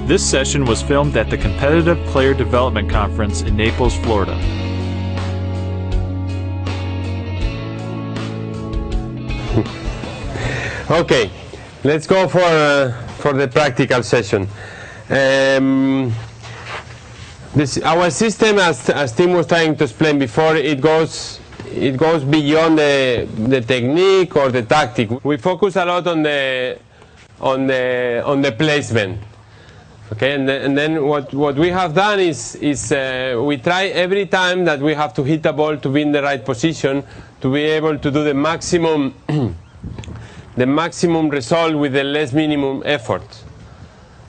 This session was filmed at the Competitive Player Development Conference in Naples, Florida. Okay, let's go for the practical session. Our system, as Tim was trying to explain before, it goes beyond the technique or the tactic. We focus a lot on the placement. Okay, and then what we have done is we try every time that we have to hit a ball to be in the right position to be able to do the maximum result with the less minimum effort.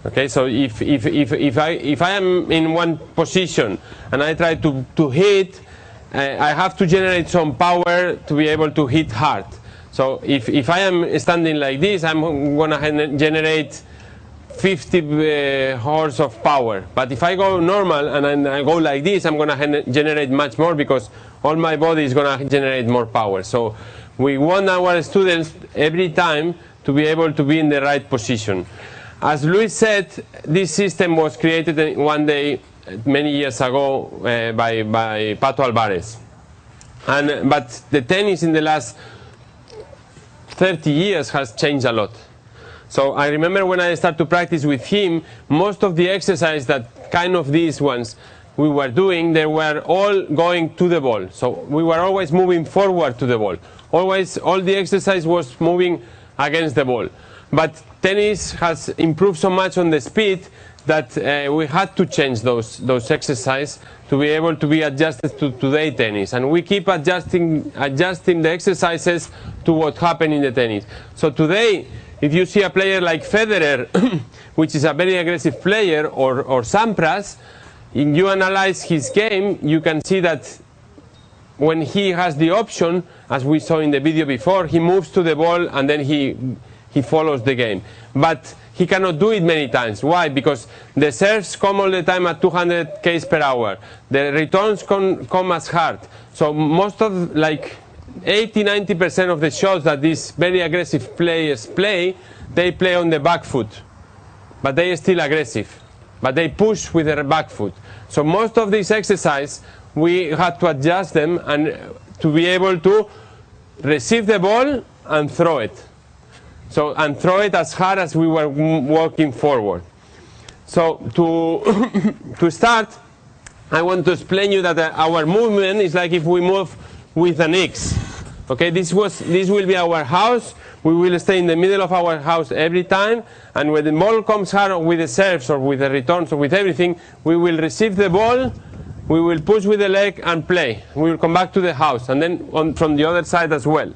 Okay, so if I am in one position and I try to hit, I have to generate some power to be able to hit hard. So if I am standing like this, I'm going to generate 50 horse of power. But if I go normal and I go like this, I'm going to generate much more because all my body is going to generate more power. So we want our students every time to be able to be in the right position. As Luis said, this system was created one day many years ago by Pato Alvarez. But the tennis in the last 30 years has changed a lot. So I remember when I started to practice with him, most of the exercises that kind of these ones we were doing, they were all going to the ball. So we were always moving forward to the ball. Always, all the exercise was moving against the ball. But tennis has improved so much on the speed that we had to change those exercises to be able to be adjusted to today's tennis. And we keep adjusting the exercises to what happened in the tennis. So today, if you see a player like Federer, which is a very aggressive player, or Sampras, if you analyze his game, you can see that when he has the option, as we saw in the video before, he moves to the ball and then he follows the game. But he cannot do it many times. Why? Because the serves come all the time at 200 k's per hour. The returns come as hard. So most of, like 80–90% of the shots that these very aggressive players play, they play on the back foot. But they are still aggressive. But they push with their back foot. So most of these exercises, we had to adjust them and to be able to receive the ball and throw it. So, and throw it as hard as we were walking forward. So to start, I want to explain you that our movement is like if we move with an X. Okay, this will be our house. We will stay in the middle of our house every time, and when the ball comes hard with the serves or with the returns or with everything, we will receive the ball, we will push with the leg and play. We will come back to the house, and then from the other side as well.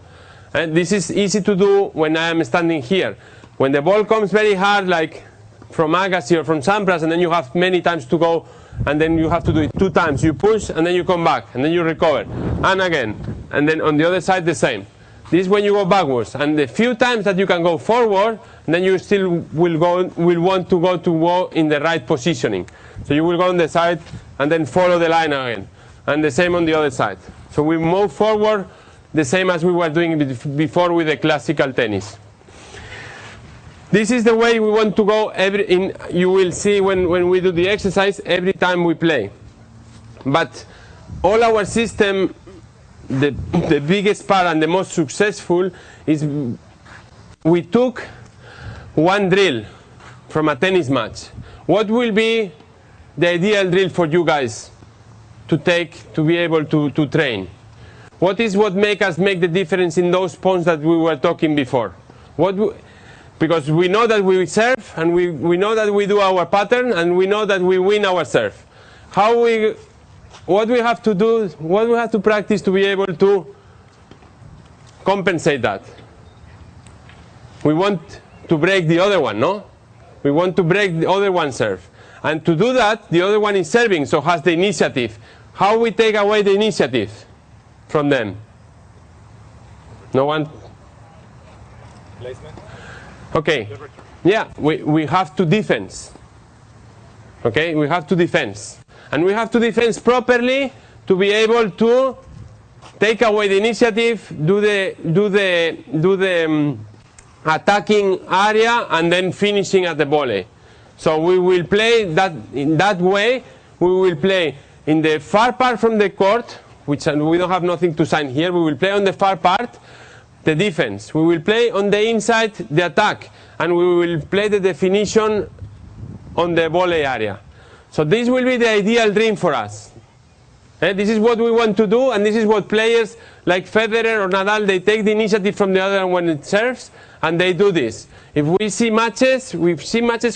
And this is easy to do when I am standing here. When the ball comes very hard, like from Agassi or from Sampras, and then you have many times to go, and then you have to do it 2 times. You push, and then you come back, and then you recover, and again. And then on the other side, the same. This is when you go backwards. And the few times that you can go forward, then you still will want to go in the right positioning. So you will go on the side, and then follow the line again. And the same on the other side. So we move forward the same as we were doing before with the classical tennis. This is the way we want to go. You will see when we do the exercise every time we play. But all our system, the biggest part and the most successful is we took one drill from a tennis match. What will be the ideal drill for you guys to be able to train? What make us make the difference in those points that we were talking before? Because we know that we serve, and we know that we do our pattern, and we know that we win our serve. What we have to do, what we have to practice to be able to compensate that? We want to break the other one, no? We want to break the other one serve. And to do that, the other one is serving, so has the initiative. How we take away the initiative from them? No one? Placement. Okay. Yeah, we have to defense. Okay, we have to defense. And we have to defense properly to be able to take away the initiative, do the attacking area, and then finishing at the volley. So we will play that in that way. We will play in the far part from the court, which we don't have nothing to sign here. We will play on the far part the defense. We will play on the inside the attack, and we will play the definition on the volley area. So this will be the ideal dream for us. This is what we want to do, and this is what players like Federer or Nadal, they take the initiative from the other when it serves, and they do this. If we see matches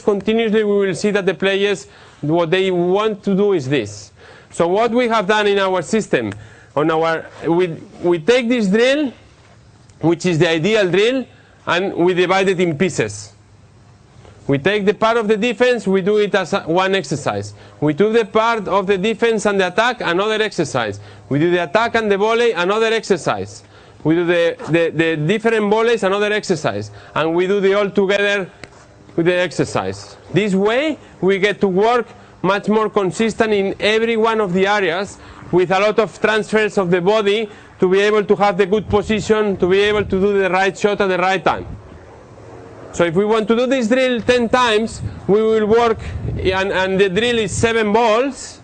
continuously, we will see that the players, what they want to do is this. So what we have done in our system, we take this drill, which is the ideal drill, and we divide it in pieces. We take the part of the defense, we do it as one exercise. We do the part of the defense and the attack, another exercise. We do the attack and the volley, another exercise. We do the different volleys, another exercise. And we do the all together with the exercise. This way, we get to work much more consistent in every one of the areas, with a lot of transfers of the body to be able to have the good position, to be able to do the right shot at the right time. So if we want to do this drill 10 times, we will work, and the drill is 7 balls,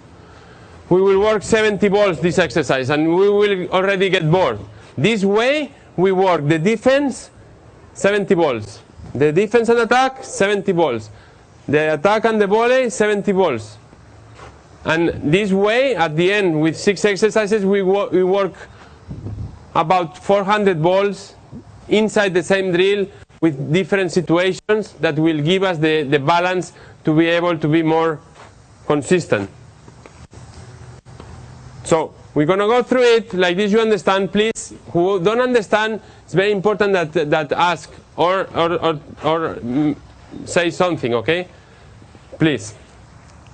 we will work 70 balls this exercise, and we will already get bored. This way, we work the defense, 70 balls. The defense and attack, 70 balls. The attack and the volley, 70 balls. And this way, at the end, with 6 exercises, we work about 400 balls inside the same drill, with different situations that will give us the balance to be able to be more consistent. So we're going to go through it like this. You understand, please. Who don't understand, it's very important that ask or say something, okay? Please.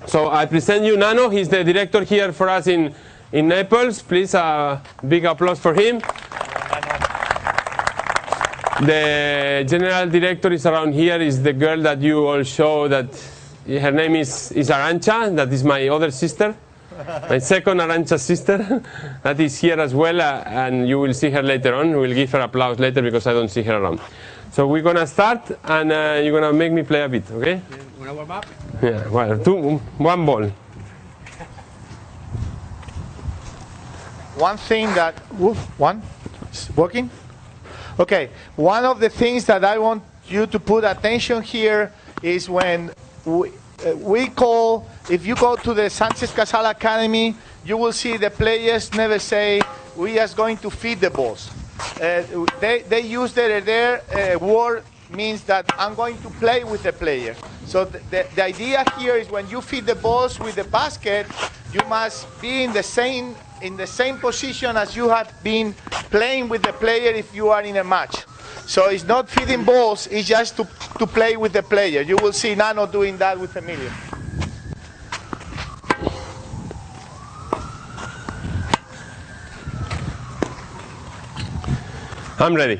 So I present you Nano. He's the director here for us in Naples. Please, big applause for him. The general director is around here, is the girl that you all show, that her name is Arantxa, that is my other sister, my second Arantxa sister, that is here as well, and you will see her later on. We'll give her applause later because I don't see her around. So we're going to start, and you're going to make me play a bit, okay? You want to warm up? Yeah, well, one ball. One thing that, it's working? Okay, one of the things that I want you to put attention here is when we call, if you go to the Sanchez Casal Academy, you will see the players never say, we are going to feed the balls. They use their word means that I'm going to play with the player. So the idea here is when you feed the balls with the basket, you must be in the same position as you have been playing with the player if you are in a match. So it's not feeding balls, it's just to play with the player. You will see Nano doing that with Emilio. I'm ready.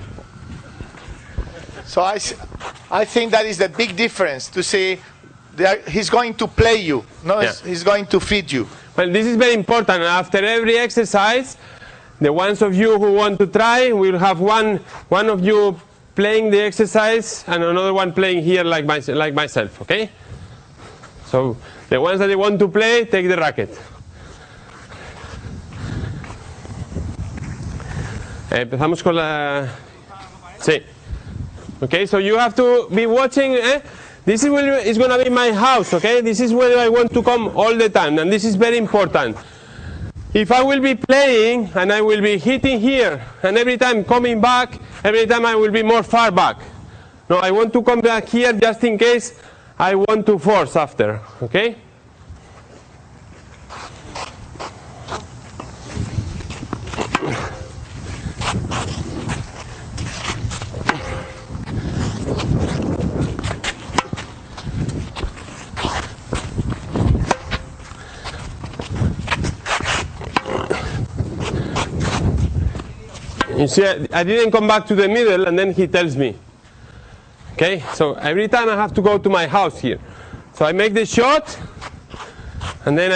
So I think that is the big difference, to see that he's going to play you, no, yeah. He's going to feed you. Well, this is very important. After every exercise, the ones of you who want to try, will have one of you playing the exercise and another one playing here like myself, okay? So the ones that they want to play, take the racket. Empezamos con la... Sí. Okay, so you have to be watching. This is going to be my house, okay? This is where I want to come all the time, and this is very important. If I will be playing, and I will be hitting here, and every time coming back, every time I will be more far back. No, I want to come back here just in case I want to force after, okay? You see, I didn't come back to the middle, and then he tells me. Okay, so every time I have to go to my house here. So I make the shot, and then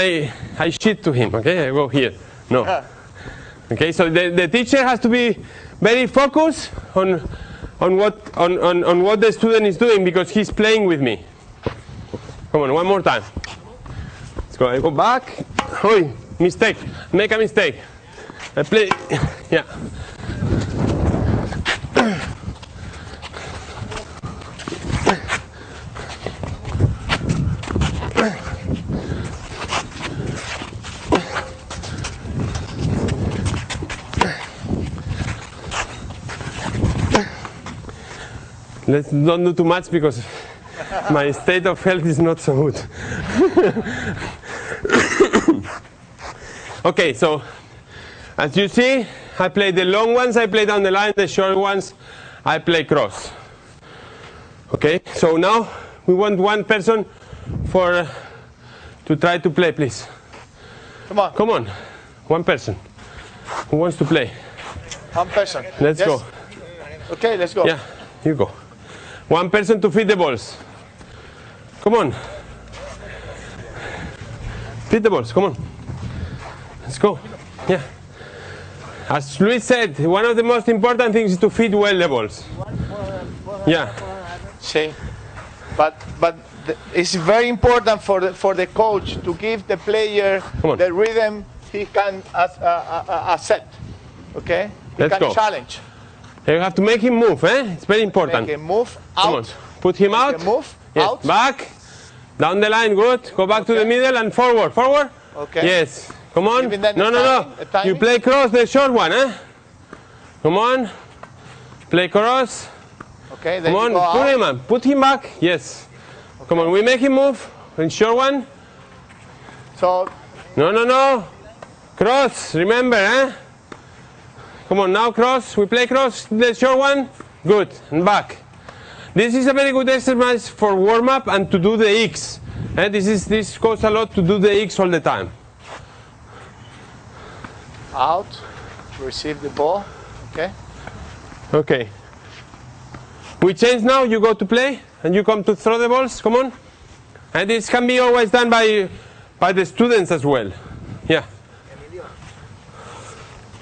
I shit to him, okay? I go here. No. Okay, so the teacher has to be very focused on what the student is doing, because he's playing with me. Come on, one more time. Let's go. I go back. Oi, mistake. Make a mistake. I play. Yeah. Let's not do too much because my state of health is not so good. Okay, so as you see, I play the long ones, I play down the line, the short ones, I play cross. Okay, so now we want one person to try to play, please. Come on. Come on, one person who wants to play. One person. Let's Yes? go. Okay, let's go. Yeah, you go. One person to feed the balls. Come on. Feed the balls, come on. Let's go. Yeah. As Luis said, one of the most important things is to feed well the balls. Yeah. See, but it's very important for the coach to give the player the rhythm he can accept. Okay. He Let's can go. challenge. You have to make him move, eh? It's very important. Make him move Come on. out. Put him out. Make him move Yes. out. Back. Down the line, good. Go back to the middle and forward. Forward. Okay. Yes. Come on. Giving them No, the no, timing, no. the timing. You play cross, the short one, eh? Come on. Play cross. Okay. Then Come on. you go Put out. him on. Put him back. Yes. Okay. Come on. We make him move. In short one. So No, no, no. Cross. Remember, eh? Come on. Now cross. We play cross. The short one. Good. And back. This is a very good exercise for warm-up and to do the X. This goes a lot to do the X all the time. out. Receive the ball. Okay. Okay. We change now. You go to play and you come to throw the balls. Come on. And this can be always done by the students as well. Yeah. Emilio,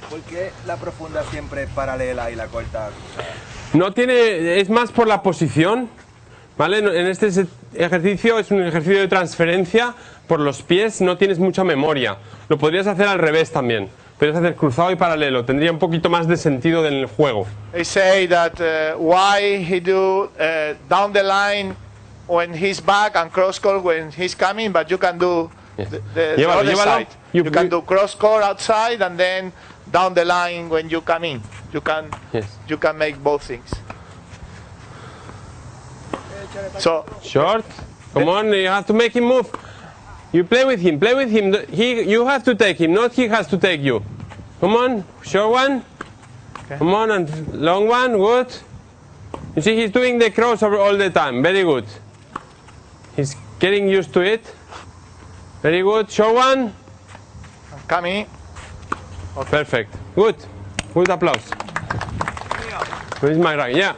¿por qué la profunda siempre es paralela y la corta? No tiene, es más por la posición, ¿vale? En este ejercicio es un ejercicio de transferencia por los pies, no tienes mucha memoria. Lo podrías hacer al revés también. Podrías hacer cruzado y paralelo, tendría un poquito más de sentido en el juego. They say that why he do down the line when he's back and cross court when he's coming, but you can do the Llévalo, other llévalo. side. You can do cross court outside and then down the line when you come in. Yes. You can make both things. So Short. Come on, you have to make him move. You play with him, play with him. You have to take him, not he has to take you. Come on, short one. Okay. Come on, and long one, good. You see, he's doing the crossover all the time, very good. He's getting used to it. Very good, short one. come in. Perfect, good. Good applause. Where's my right? Yeah.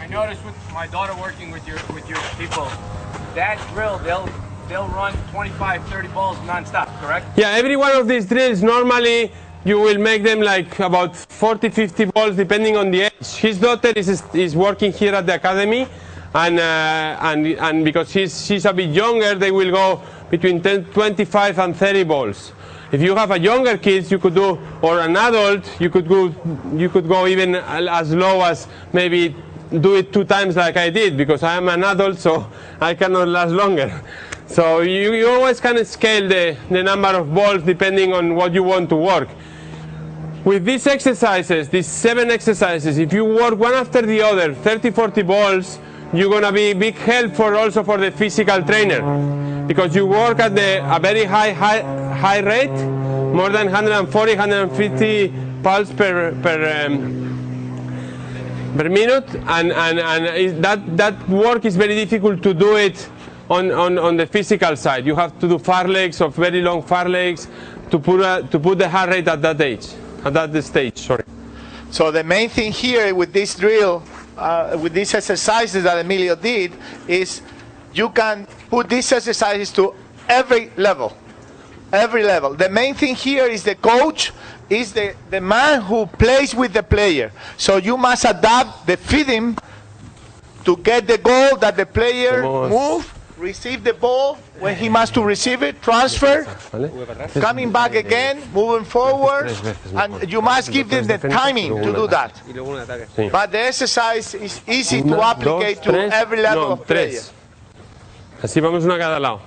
I noticed with my daughter working with your people, that drill they'll run 25, 30 balls non-stop, correct? Yeah, every one of these drills normally you will make them like about 40, 50 balls depending on the age. His daughter is working here at the academy, and because she's a bit younger, they will go between 25 and 30 balls. If you have a younger kid, you could do, or an adult, you could go even as low as maybe do it 2 times like I did, because I am an adult, so I cannot last longer. So you always can scale the number of balls depending on what you want to work. With these exercises, these 7 exercises, if you work one after the other, 30, 40 balls, you're going to be big help also for the physical trainer, because you work at a very high rate, more than 140, 150 pulse per minute, and that work is very difficult to do it on the physical side. You have to do far legs, of very long far legs, to put the heart rate at that stage. Sorry. So the main thing here with this drill, with these exercises that Emilio did, is you can put these exercises to every level. Every level. The main thing here is the coach is the man who plays with the player. So you must adapt the feeding to get the goal that the player move receive the ball when he must to receive it, transfer, coming back again, moving forward, and you must give them the timing to do that. But the exercise is easy to apply to every level of player. Así vamos uno a cada lado.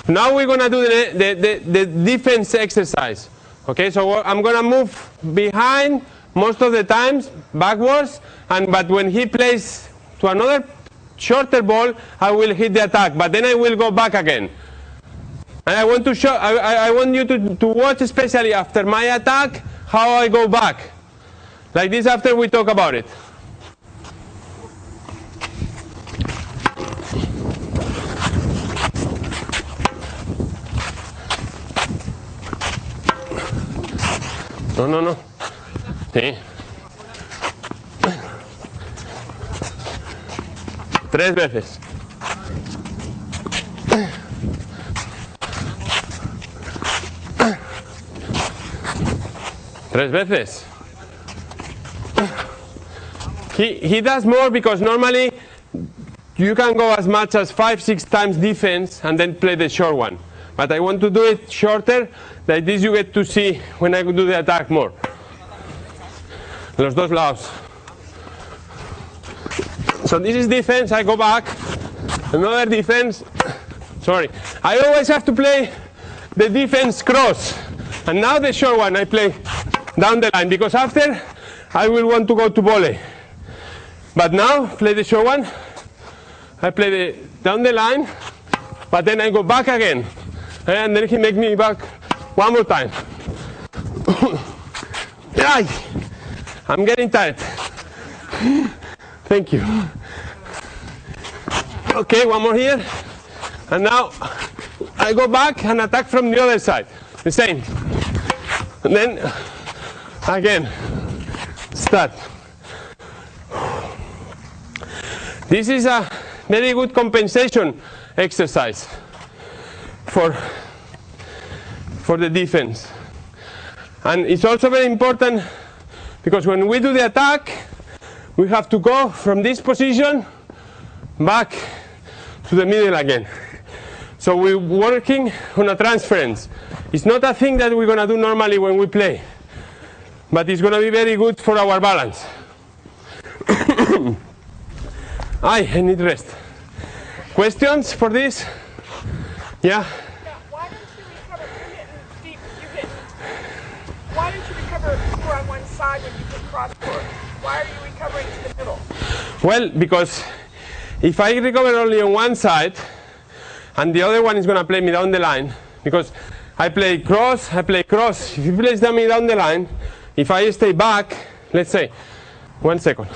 Now we're going to do the defense exercise. Okay, so I'm going to move behind most of the times, backwards, but when he plays to another shorter ball, I will hit the attack, but then I will go back again. And I want to show, I want you to watch, especially after my attack, how I go back. Like this after we talk about it. No. Sí. 3 veces. Tres veces. He does more because normally you can go as much as 5-6 times defense and then play the short one. But I want to do it shorter, like this you get to see when I do the attack more. Los dos lados. So this is defense, I go back. Another defense, sorry. I always have to play the defense cross. And now the short one I play down the line, because after I will want to go to volley. But now, play the short one. I play the down the line, but then I go back again. And then he makes me back one more time. I'm getting tired. Thank you. Okay, one more here. And now I go back and attack from the other side. The same. And then again, start. This is a very good compensation exercise for the defense. And it's also very important because when we do the attack, we have to go from this position back to the middle again. So we're working on a transference. It's not a thing that we're going to do normally when we play, but it's going to be very good for our balance. I need rest. Questions for this? Yeah? Why don't you recover? You're hitting deep. Why don't you recover more on one side when you hit cross court? Why are you recovering to the middle? Well, because if I recover only on one side, and the other one is going to play me down the line, because I play cross. If he plays me down the line, if I stay back, let's say, 1 second.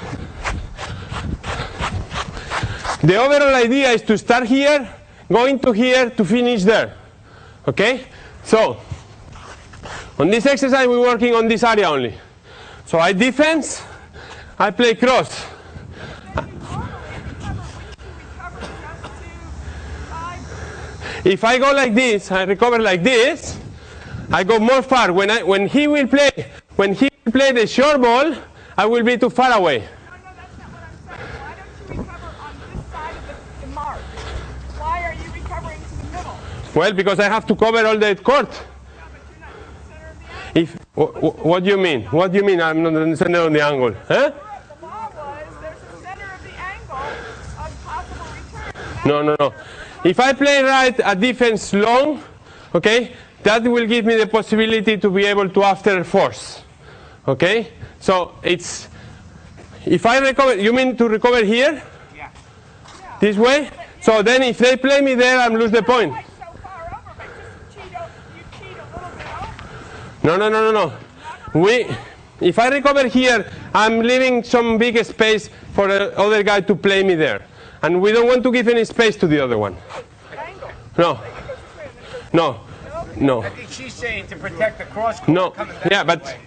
The overall idea is to start here, going to here, to finish there. Okay? So, on this exercise, we're working on this area only. So I defense, I play cross. If I go like this, I recover like this, I go more far. When he will play the short ball, I will be too far away. Well, because I have to cover all the court. What do you mean? What do you mean I'm not in the center of the angle? Huh? The law was there's a center of the angle of possible return. No. If I play right a defense long, okay, that will give me the possibility to be able to after force. Okay? So it's, if I recover, you mean to recover here? Yeah. This way? So then if they play me there, I'm lose the point. No. If I recover here, I'm leaving some big space for the other guy to play me there. And we don't want to give any space to the other one. No. I think she's saying to protect the cross court. No. Yeah, but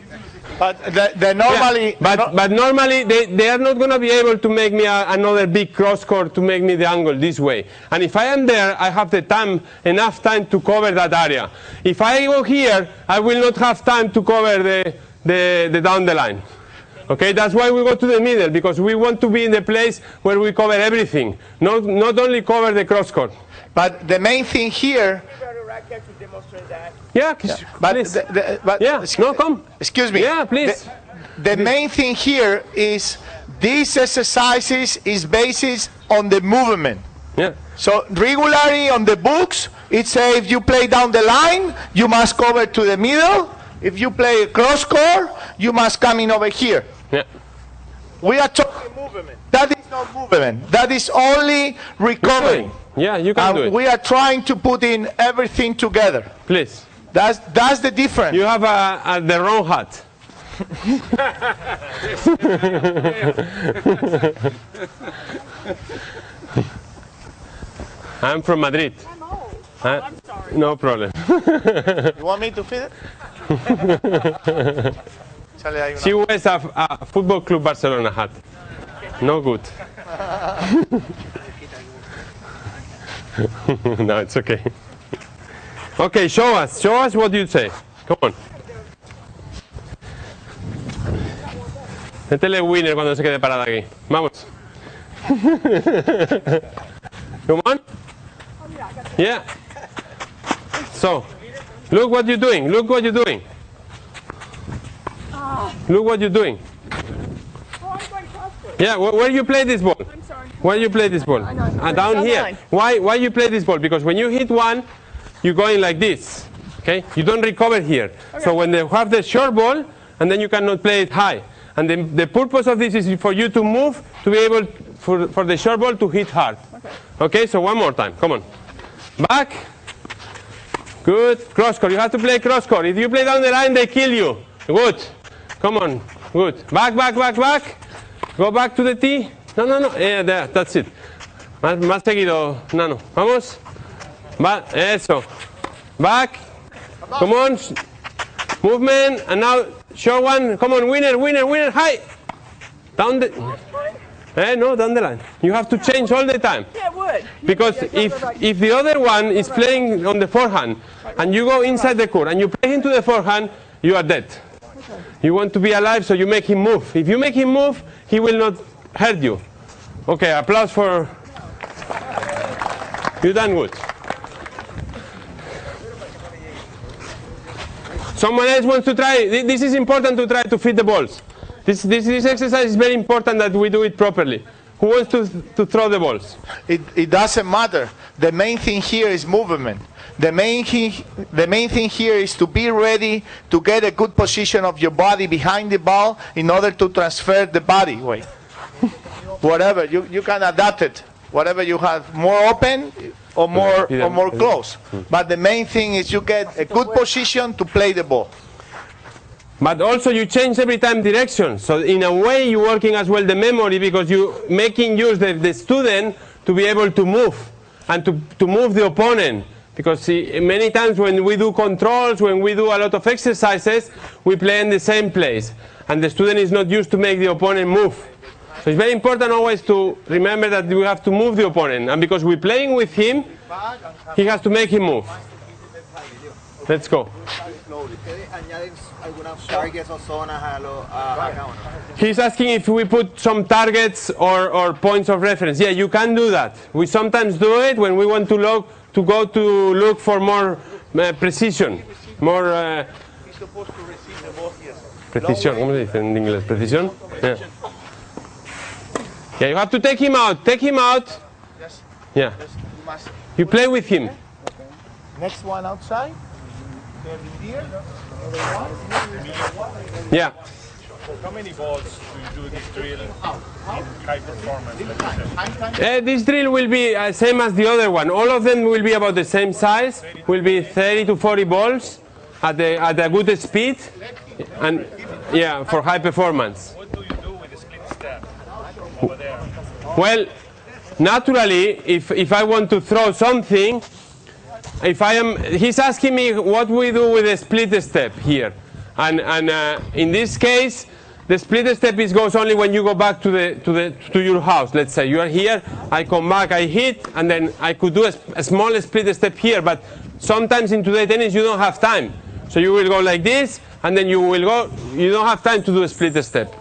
normally... Yeah, but normally they are not going to be able to make me another big cross court to make me the angle this way. And if I am there, I have the time, enough time to cover that area. If I go here, I will not have time to cover the down the line. Okay, that's why we go to the middle, because we want to be in the place where we cover everything, not only cover the cross court. But the main thing here. Racket to demonstrate that. Yeah, But, please. but Yeah, no, come. Excuse me. Yeah, please. The main thing here is these exercises is based on the movement. Yeah. So regularly on the books, it says if you play down the line, you must cover to the middle. If you play cross court, you must come in over here. Yeah. We are talking movement. That is not movement. That is only recovery. Yeah, you can do it. We are trying to put in everything together. Please. That's the difference. You have the wrong hat. I'm from Madrid. I'm old. I'm sorry. No problem. You want me to feed it? She wears a Football Club Barcelona hat. No good. No, it's okay. Okay, show us what you say. Come on. Métele winner cuando se quede parada aquí. Vamos. Come on. Yeah. So, look what you're doing. Look what you're doing. Look what you're doing. Oh, I'm going cross-court. Yeah, where you play this ball? I'm sorry. Where you play this ball? Down here. Why you play this ball? Because when you hit one, you're going like this. Okay? You don't recover here. Okay. So when they have the short ball, and then you cannot play it high. And then the purpose of this is for you to move, to be able for the short ball to hit hard. Okay, so one more time. Come on. Back. Good. Cross court. You have to play cross court. If you play down the line, they kill you. Good. Come on. Good. Back, back, back, back. Go back to the tee. No. Yeah, there. That's it. Más seguido, Nano. Vamos. Eso. Back. Come on. Movement. And now, short one. Come on, winner. High. Down the... no, down the line. You have to change all the time. Yeah, it would. Because if the other one is playing on the forehand, and you go inside the court, and you play into the forehand, you are dead. You want to be alive, so you make him move. If you make him move, he will not hurt you. Okay, applause for... You done good. Someone else wants to try. This is important to try to fit the balls. This exercise is very important that we do it properly. Who wants to throw the balls? It doesn't matter. The main thing here is movement. The main thing here is to be ready to get a good position of your body behind the ball in order to transfer the body weight. Whatever you can adapt it. Whatever you have, more open or more close. But the main thing is you get a good position to play the ball. But also you change every time direction. So in a way you're working as well the memory, because you're making use the student to be able to move and to move the opponent. Because many times when we do controls, when we do a lot of exercises, we play in the same place. And the student is not used to make the opponent move. So it's very important always to remember that we have to move the opponent. And because we're playing with him, he has to make him move. Let's go. He's asking if we put some targets or points of reference. Yeah, you can do that. We sometimes do it when we want to look for more precision, more precisión. ¿Cómo se dice en inglés? Precisión. Yeah. Yeah, you have to take him out. Take him out. Yeah. You play with him. Next one outside. Yeah. How many balls do you do this drill in high performance? This drill will be same as the other one. All of them will be about the same size. Will be 30 to 40 balls at a good speed, and yeah, for high performance. What do you do with the split step over there? Well, naturally, if I want to throw something, he's asking me what we do with the split step here, and in this case, the split step goes only when you go back to your house. Let's say you are here, I come back, I hit, and then I could do a small split step here. But sometimes in today's tennis you don't have time, so you will go like this, and then you will go. You don't have time to do a split step.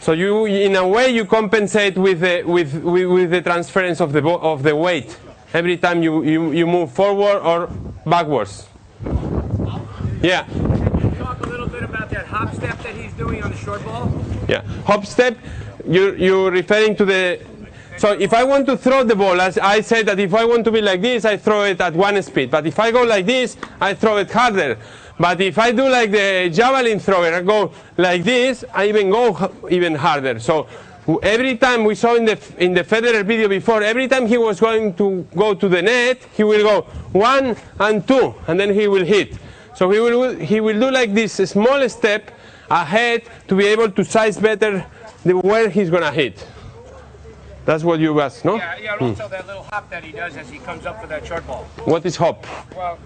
So you, in a way, you compensate with the transference of the weight every time you move forward or backwards. Yeah. Can you talk a little bit about that hop step that he's doing on the short ball? Yeah. Hop step. You're referring to the. So if I want to throw the ball, as I said that if I want to be like this, I throw it at one speed. But if I go like this, I throw it harder. But if I do like the javelin thrower, I go like this, I even go even harder. So every time we saw in the Federer video before, every time he was going to go to the net, he will go 1 and 2, and then he will hit. So he will do like this small step ahead to be able to size better where he's gonna hit. That's what you asked, no? Yeah, and also that little hop that he does as he comes up for that short ball. What is hop? Well,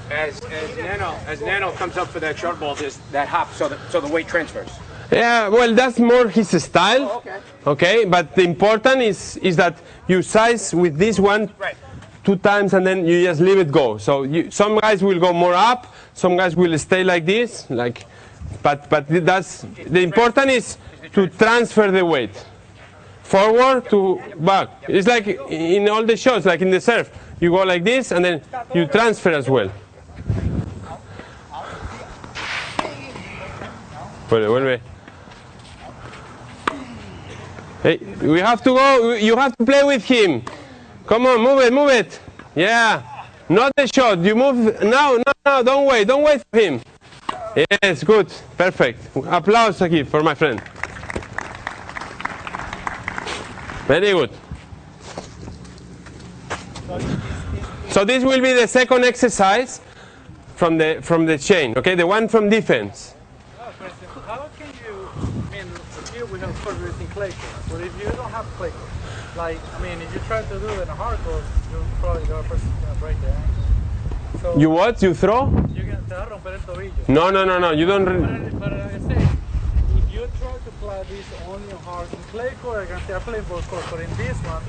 as Nano comes up for that short ball, there's that hop so the weight transfers. Yeah, well, that's more his style. Oh, okay. Okay, but the important is that you size with this one Right. 2 times and then you just leave it go. So some guys will go more up, some guys will stay like this, but that's the important is to transfer the weight forward to back. It's like in all the shots, like in the surf, you go like this and then you transfer as well. Vuelve. Hey, we have to go. You have to play with him. Come on, move it. Yeah, not the shot. You move now. No, don't wait for him. Yes, good, perfect. Applause aquí for my friend. Very good. So this will be the second exercise from the chain. Okay, the one from defense. How can you, here we have everything clay court, but if you don't have clay court, like, if you try to do it in a hard court, you're probably the person going to break the ankle. So You what? You throw? Te va a romper el tobillo. No, you don't. But like I say, if you try to play this only on hard in clay court, I can say I play both courts, but in this one,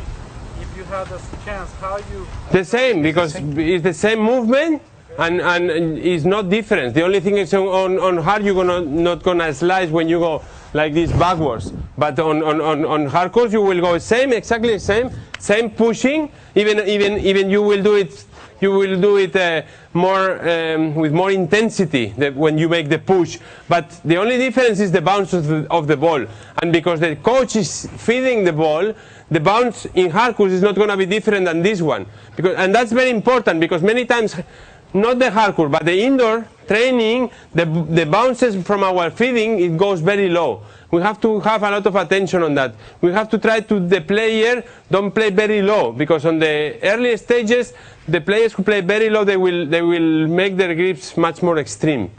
if you have the chance, how you... The same, because it's the same movement. And it's not different. The only thing is on hard you're not gonna slice when you go like this backwards. But on hard course you will go exactly the same pushing. Even you will do it more with more intensity when you make the push. But the only difference is the bounce of the ball. And because the coach is feeding the ball, the bounce in hard course is not gonna be different than this one. And that's very important because many times. Not the hardcore, but the indoor training, the bounces from our feeding, it goes very low. We have to have a lot of attention on that. We have to try to the player don't play very low, because on the early stages, the players who play very low, they will make their grips much more extreme.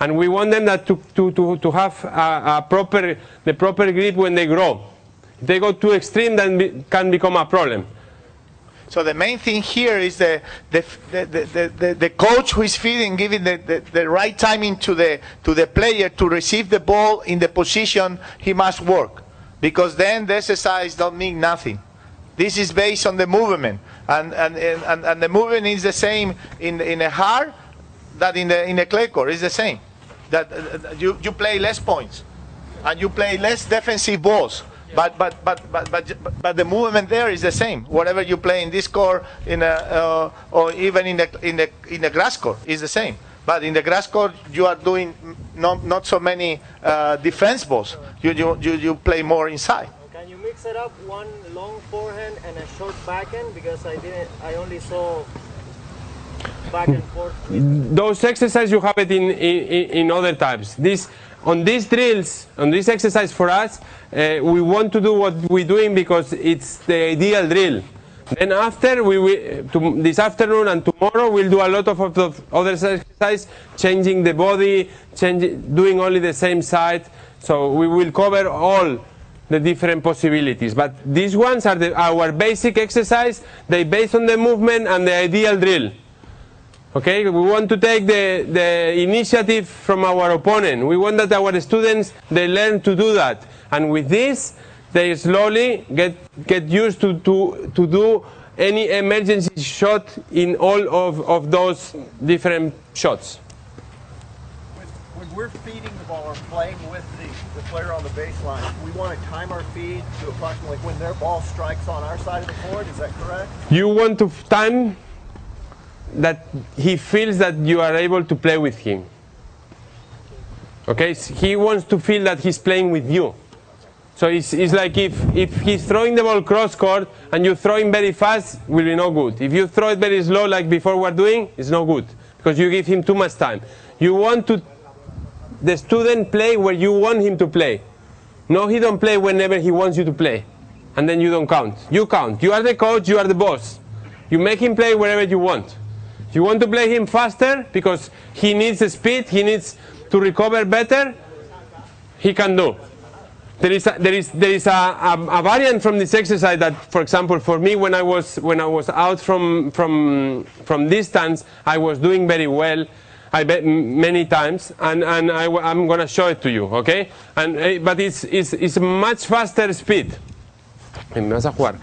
And we want them to have the proper grip when they grow. If they go too extreme, then it can become a problem. So the main thing here is the coach who is feeding, giving the right timing to the player to receive the ball in the position he must work, because then the exercise don't mean nothing. This is based on the movement, and the movement is the same in a hard that in the clay court is the same. That you play less points, and you play less defensive balls. But the movement there is the same. Whatever you play in this court, or even in the grass court, is the same. But in the grass court, you are doing not so many defense balls. You play more inside. Can you mix it up, one long forehand and a short backhand? Because I only saw back and forth. Those exercises you have it in other types. On these drills, on this exercise for us, we want to do what we're doing because it's the ideal drill. Then after, this afternoon and tomorrow, we'll do a lot of other exercise, changing the body, doing only the same side. So we will cover all the different possibilities. But these ones are our basic exercise. They based on the movement and the ideal drill. Okay, we want to take the initiative from our opponent. We want that our students, they learn to do that. And with this, they slowly get used to do any emergency shot in all of those different shots. when we're feeding the ball or playing with the player on the baseline, we want to time our feed to approximately when their ball strikes on our side of the court. Is that correct? You want to time that he feels that you are able to play with him. Okay, he wants to feel that he's playing with you. So it's like if he's throwing the ball cross court and you throw him very fast, will be no good. If you throw it very slow like before we're doing, it's no good because you give him too much time. You want the student play where you want him to play. No, he don't play whenever he wants you to play. And then you don't count. You count. You are the coach, you are the boss. You make him play wherever you want. If you want to play him faster because he needs the speed, he needs to recover better, he can do. There is a variant from this exercise that, for example, for me when I was out from distance, I was doing very well. I bet many times, and I'm gonna show it to you, okay? But it's much faster speed. Me vas a jugar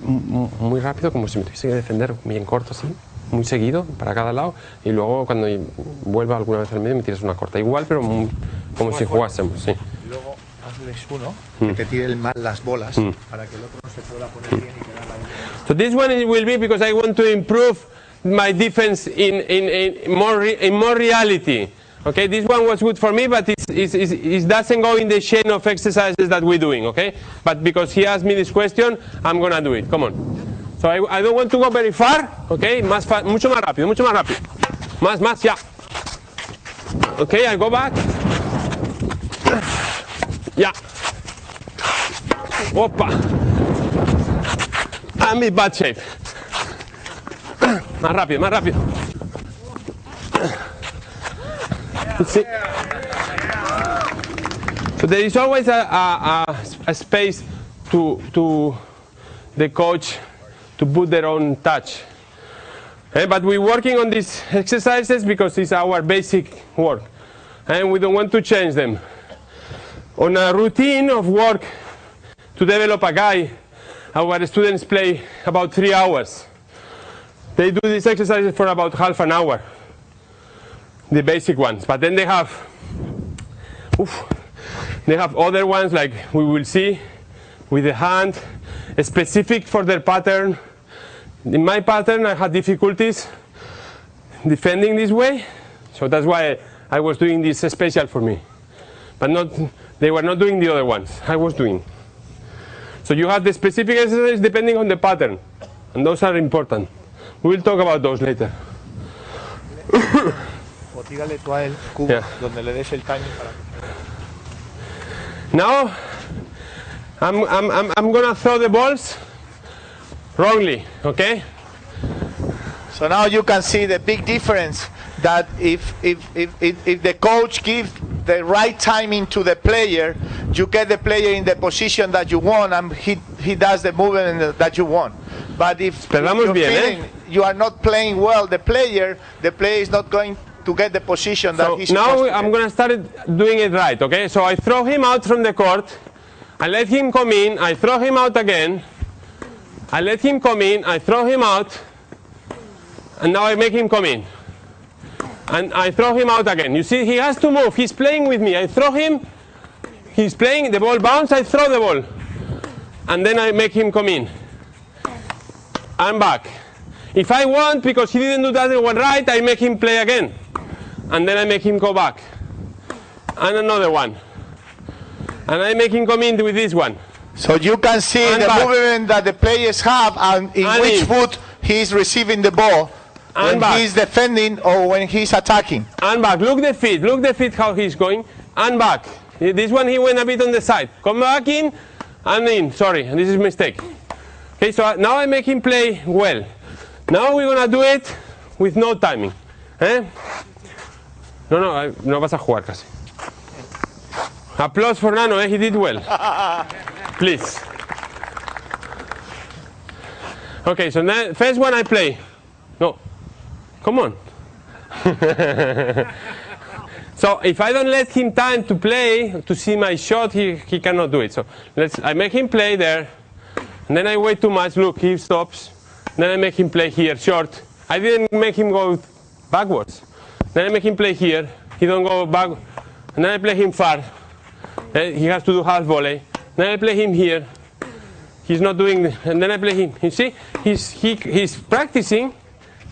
muy rápido, como si me tuviese que defender bien corto así, muy seguido para cada lado, y luego cuando vuelva alguna vez al medio me tiras una corta igual, pero como si jugásemos, sí. Luego hazles uno que te tire mal las bolas para que el otro no se pueda poner bien y quedar ahí. So this one will be because I want to improve my defense in more reality. Okay, this one was good for me, but it doesn't go in the chain of exercises that we're doing. Okay, but because he asked me this question, I'm gonna do it. Come on. So I don't want to go very far. Okay, mucho más rápido, mucho más rápido. Más, ya. Okay, I go back. Yeah. Opa. I'm in bad shape. Más rápido, más rápido. See? So there is always a space to the coach to put their own touch. But we're working on these exercises because it's our basic work. And we don't want to change them. On a routine of work to develop a guy, our students play about 3 hours. They do these exercises for about half an hour, the basic ones. But then they have other ones like we will see with the hand, specific for their pattern. In my pattern, I had difficulties defending this way, so that's why I was doing this special for me. But they were not doing the other ones. I was doing. So you have the specific exercises depending on the pattern, and those are important. We'll talk about those later. O tírale tú a él cubos donde le des el timing para. Now, I'm gonna throw the balls wrongly, okay? So now you can see the big difference that if the coach gives the right timing to the player, you get the player in the position that you want, and he does the movement that you want. But if you're feeling you are not playing well, the player is not going to get the position that he's supposed to now get. I'm going to start doing it right, okay? So I throw him out from the court, I let him come in, I throw him out again, I let him come in, I throw him out, and now I make him come in. And I throw him out again. You see, he has to move. He's playing with me. I throw him, he's playing, the ball bounces, I throw the ball. And then I make him come in. I'm back. If I want, because he didn't do that one right, I make him play again. And then I make him go back. And another one. And I make him come in with this one. So you can see the movement that the players have and in which foot he's receiving the ball. When he's defending or when he's attacking. And back. Look the feet how he's going. And back. This one he went a bit on the side. Come back in and in. Sorry, this is a mistake. Okay, so now I make him play well. Now we're gonna do it with no timing. No vas a jugar casi. Applause for Nano, he did well. Please. Okay, so now, first one I play. No, come on. So if I don't let him time to play, to see my shot, he cannot do it. So I make him play there, and then I wait too much. Look, he stops. Then I make him play here, short. I didn't make him go backwards. Then I make him play here. He don't go back. and then I play him far. He has to do half volley. Then I play him here. He's not doing, and then I play him. You see, he's practicing,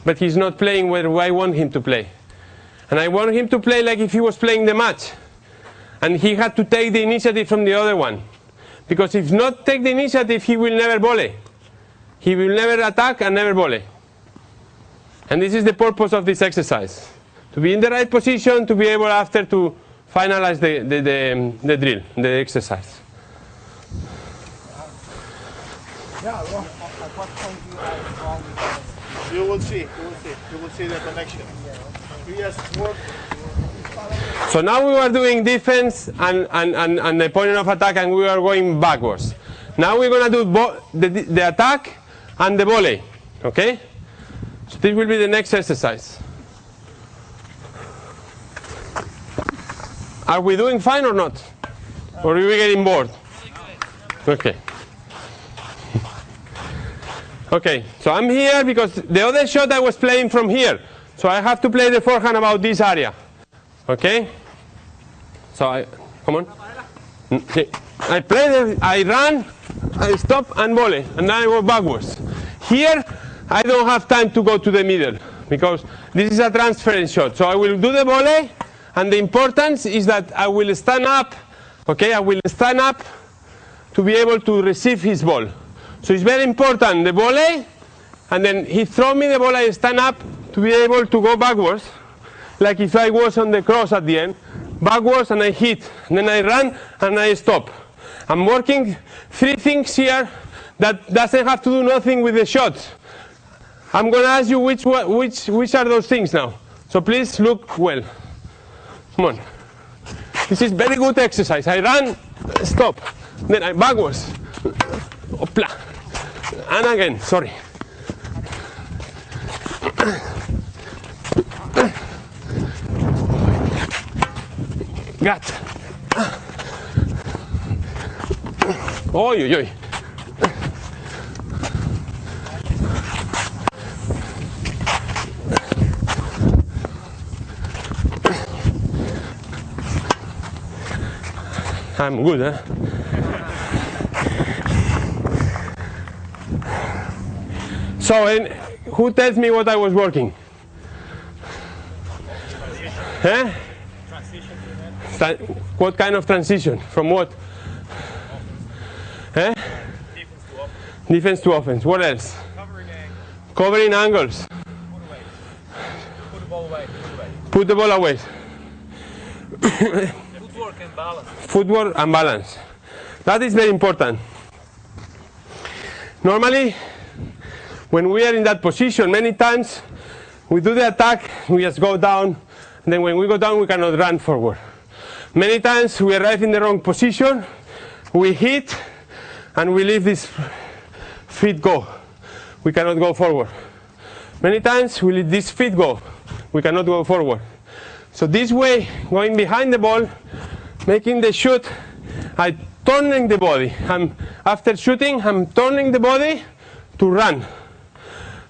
but he's not playing where I want him to play. And I want him to play like if he was playing the match. And he had to take the initiative from the other one. Because if not take the initiative, he will never volley. He will never attack and never volley. And this is the purpose of this exercise. To be in the right position, to be able after to finalize the drill, the exercise. Yeah, well, at what point do you have wrong with this? You will see. You will see the connection. You just work. So now we are doing defense and the point of attack, and we are going backwards. Now we're going to do the attack and the volley. Okay? So this will be the next exercise. Are we doing fine or not? Or are we getting bored? Okay. Okay, so I'm here because the other shot I was playing from here. So I have to play the forehand about this area. Okay? So come on. I run, I stop and volley, and then I go backwards. Here, I don't have time to go to the middle because this is a transference shot. So I will do the volley, and the importance is that I will stand up. Okay, I will stand up to be able to receive his ball. So it's very important, the volley, and then he throw me the ball, I stand up to be able to go backwards, like if I was on the cross at the end, backwards and I hit, and then I run and I stop. I'm working 3 things here that doesn't have to do nothing with the shots. I'm going to ask you which are those things now. So please look well. Come on. This is very good exercise. I run, stop, then I backwards. Opla. And again, sorry. Got. Oi, oi, oi. I'm good, huh? So, who tells me what I was working? Huh? What kind of transition? From what? Huh? Defense to offense. What else? Covering angles. Put the ball away. Put the ball away. Footwork and balance. Footwork and balance. That is very important. Normally, when we are in that position, many times we do the attack, we just go down, and then when we go down, we cannot run forward. Many times we arrive in the wrong position, we hit, and we leave this feet go. We cannot go forward. Many times we let this feet go. We cannot go forward. So this way, going behind the ball, making the shoot, I turning the body. After shooting, I'm turning the body to run.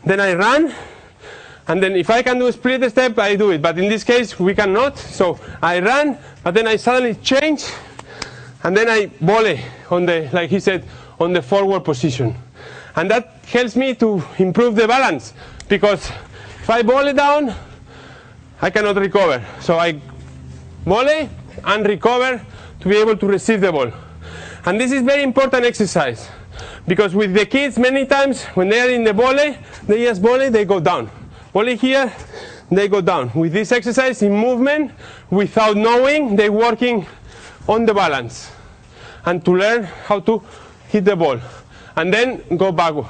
Then I run, and then if I can do a split step, I do it. But in this case, we cannot. So I run, but then I suddenly change, and then I volley on the, like he said, on the forward position. And that helps me to improve the balance, because if I volley down, I cannot recover. So I volley and recover to be able to receive the ball. And this is very important exercise, because with the kids, many times when they are in the volley, they just volley, they go down. Volley here, they go down. With this exercise in movement, without knowing, they're working on the balance and to learn how to hit the ball. And then go backward.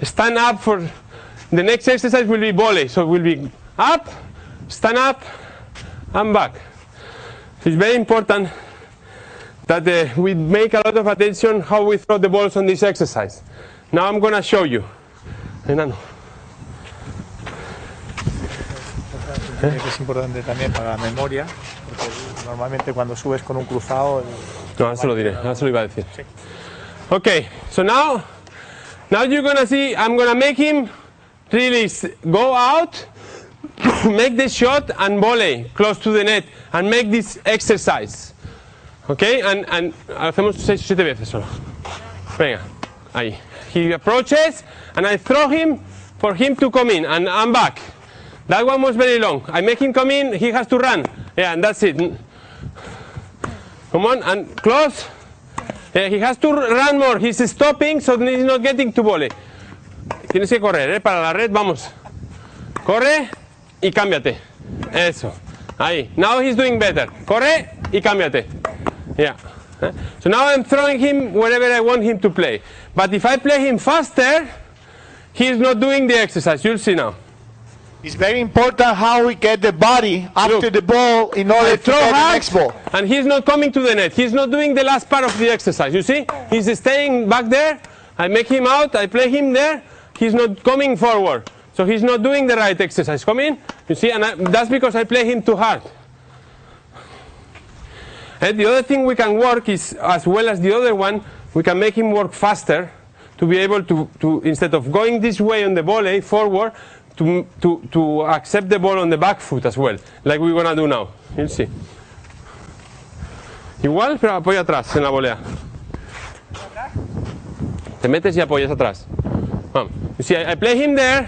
Stand up for the next exercise will be volley. So it will be up, stand up, and back. It's very important that we make a lot of attention how we throw the balls on this exercise. Now I'm going to show you. Es importante también para la memoria, porque normalmente cuando subes con un cruzado... No, eso lo diré, eso lo iba a decir. Sí. Okay, so now you're going to see, I'm going to make him really go out, make the shot and volley close to the net and make this exercise. Okay, and hacemos 6 o 7 veces solo. Venga, ahí. He approaches and I throw him for him to come in and I'm back. That one was very long. I make him come in, he has to run. Yeah, and that's it. Come on, and close. Yeah, he has to run more. He's stopping, so he's not getting to volley. Tienes que correr, para la red, vamos. Corre y cámbiate. Eso. Ahí. Now he's doing better. Corre y cámbiate. Yeah. So now I'm throwing him wherever I want him to play. But if I play him faster, he's not doing the exercise. You'll see now. It's very important how we get the body after the ball in order to get the next ball. And he's not coming to the net. He's not doing the last part of the exercise. You see? He's staying back there. I make him out. I play him there. He's not coming forward. So he's not doing the right exercise. Come in. You see? And that's because I play him too hard. And the other thing we can work is, as well as the other one, we can make him work faster to be able to instead of going this way on the volley forward, to accept the ball on the back foot as well, like we're going to do now. You'll see. Igual, pero apoya atrás en la volea. Te metes y apoyas atrás. You see, I play him there,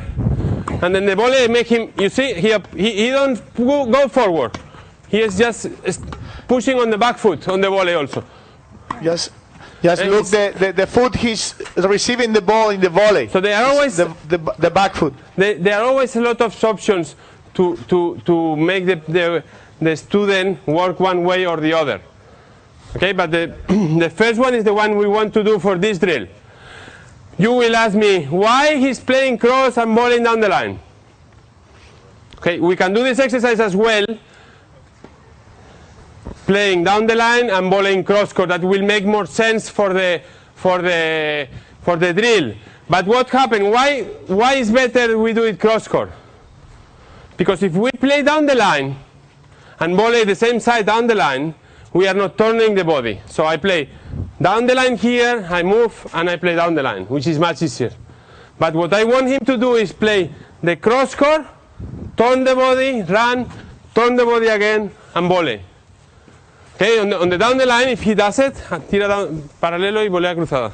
and then the volley make him, you see, he don't go forward. He is just pushing on the back foot on the volley also. Just look, the foot he's receiving the ball in the volley. So they are always the back foot. There are always a lot of options to make the student work one way or the other. Okay, but the first one is the one we want to do for this drill. You will ask me why he's playing cross and volleying down the line. Okay, we can do this exercise as well, playing down the line and volleying cross court. That will make more sense for the drill. But what happened? Why is better we do it cross court? Because if we play down the line and volley the same side down the line, we are not turning the body. So I play down the line here, I move, and I play down the line, which is much easier. But what I want him to do is play the cross court, turn the body, run, turn the body again, and volley. Okay, on the down the line, if he does it, tira down, paralelo y volea cruzada.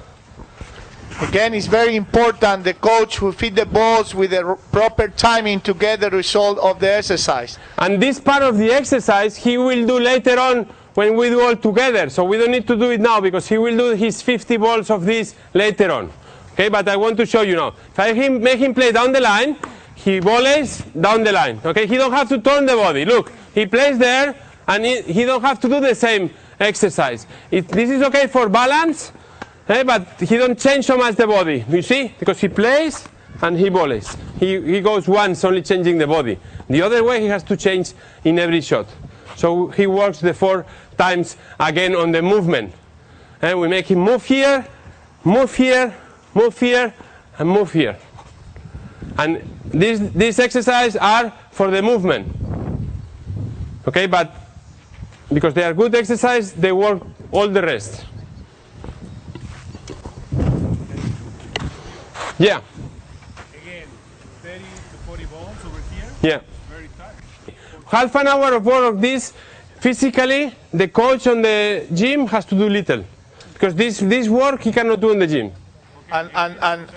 Again, it's very important the coach will feed the balls with the proper timing to get the result of the exercise. And this part of the exercise he will do later on when we do all together. So we don't need to do it now because he will do his 50 balls of this later on. Okay, but I want to show you now. If I make him play down the line, he volleys down the line. Okay, he don't have to turn the body. Look, he plays there and he don't have to do the same exercise. This is okay for balance. But he don't change so much the body, you see, because he plays and he volleys. He goes once, only changing the body. The other way he has to change in every shot. So he works the 4 times again on the movement. And we make him move here, move here, move here, and move here. And these exercises are for the movement. Okay, but because they are good exercise, they work all the rest. Yeah. Again, 30 to 40 balls over here. Yeah. Very tight. Half an hour of work of this, physically, the coach on the gym has to do little. Because this work he cannot do in the gym. Okay, And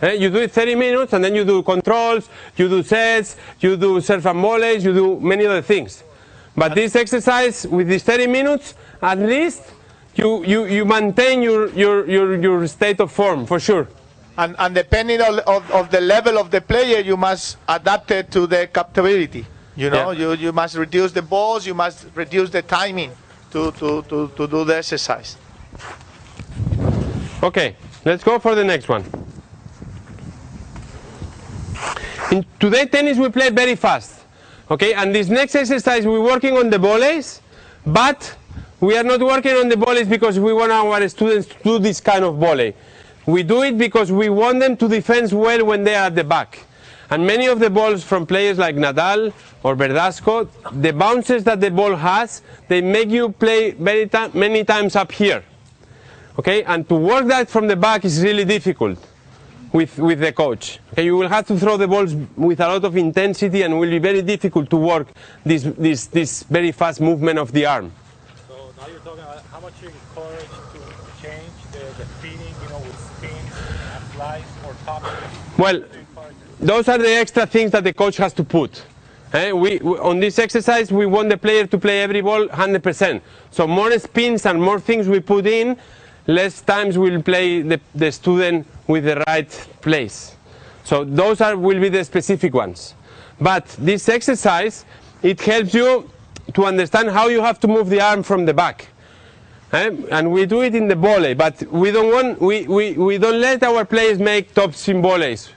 30 minutes. You do it 30 minutes and then you do controls, you do sets, you do serve and volleys, you do many other things. But this exercise, with these 30 minutes, at least, you maintain your state of form, for sure. And depending of the level of the player, you must adapt it to the capability. You know, Yeah. you must reduce the balls, you must reduce the timing to do the exercise. Okay, let's go for the next one. In today tennis we play very fast. Okay, and this next exercise we're working on the volleys, but we are not working on the volleys because we want our students to do this kind of volley. We do it because we want them to defend well when they are at the back. And many of the balls from players like Nadal or Verdasco, the bounces that the ball has, they make you play many times up here. Okay, and to work that from the back is really difficult. with the coach. Okay, you will have to throw the balls with a lot of intensity, and it will be very difficult to work this very fast movement of the arm. So now you're talking about how much you encourage to change the feeding, with spins, slice, or top. Well, those are the extra things that the coach has to put. On this exercise, we want the player to play every ball 100%. So more spins and more things we put in, less times we'll play the student with the right place. So those will be the specific ones. But this exercise, it helps you to understand how you have to move the arm from the back. And we do it in the volley, but we don't let our players make top spin volleys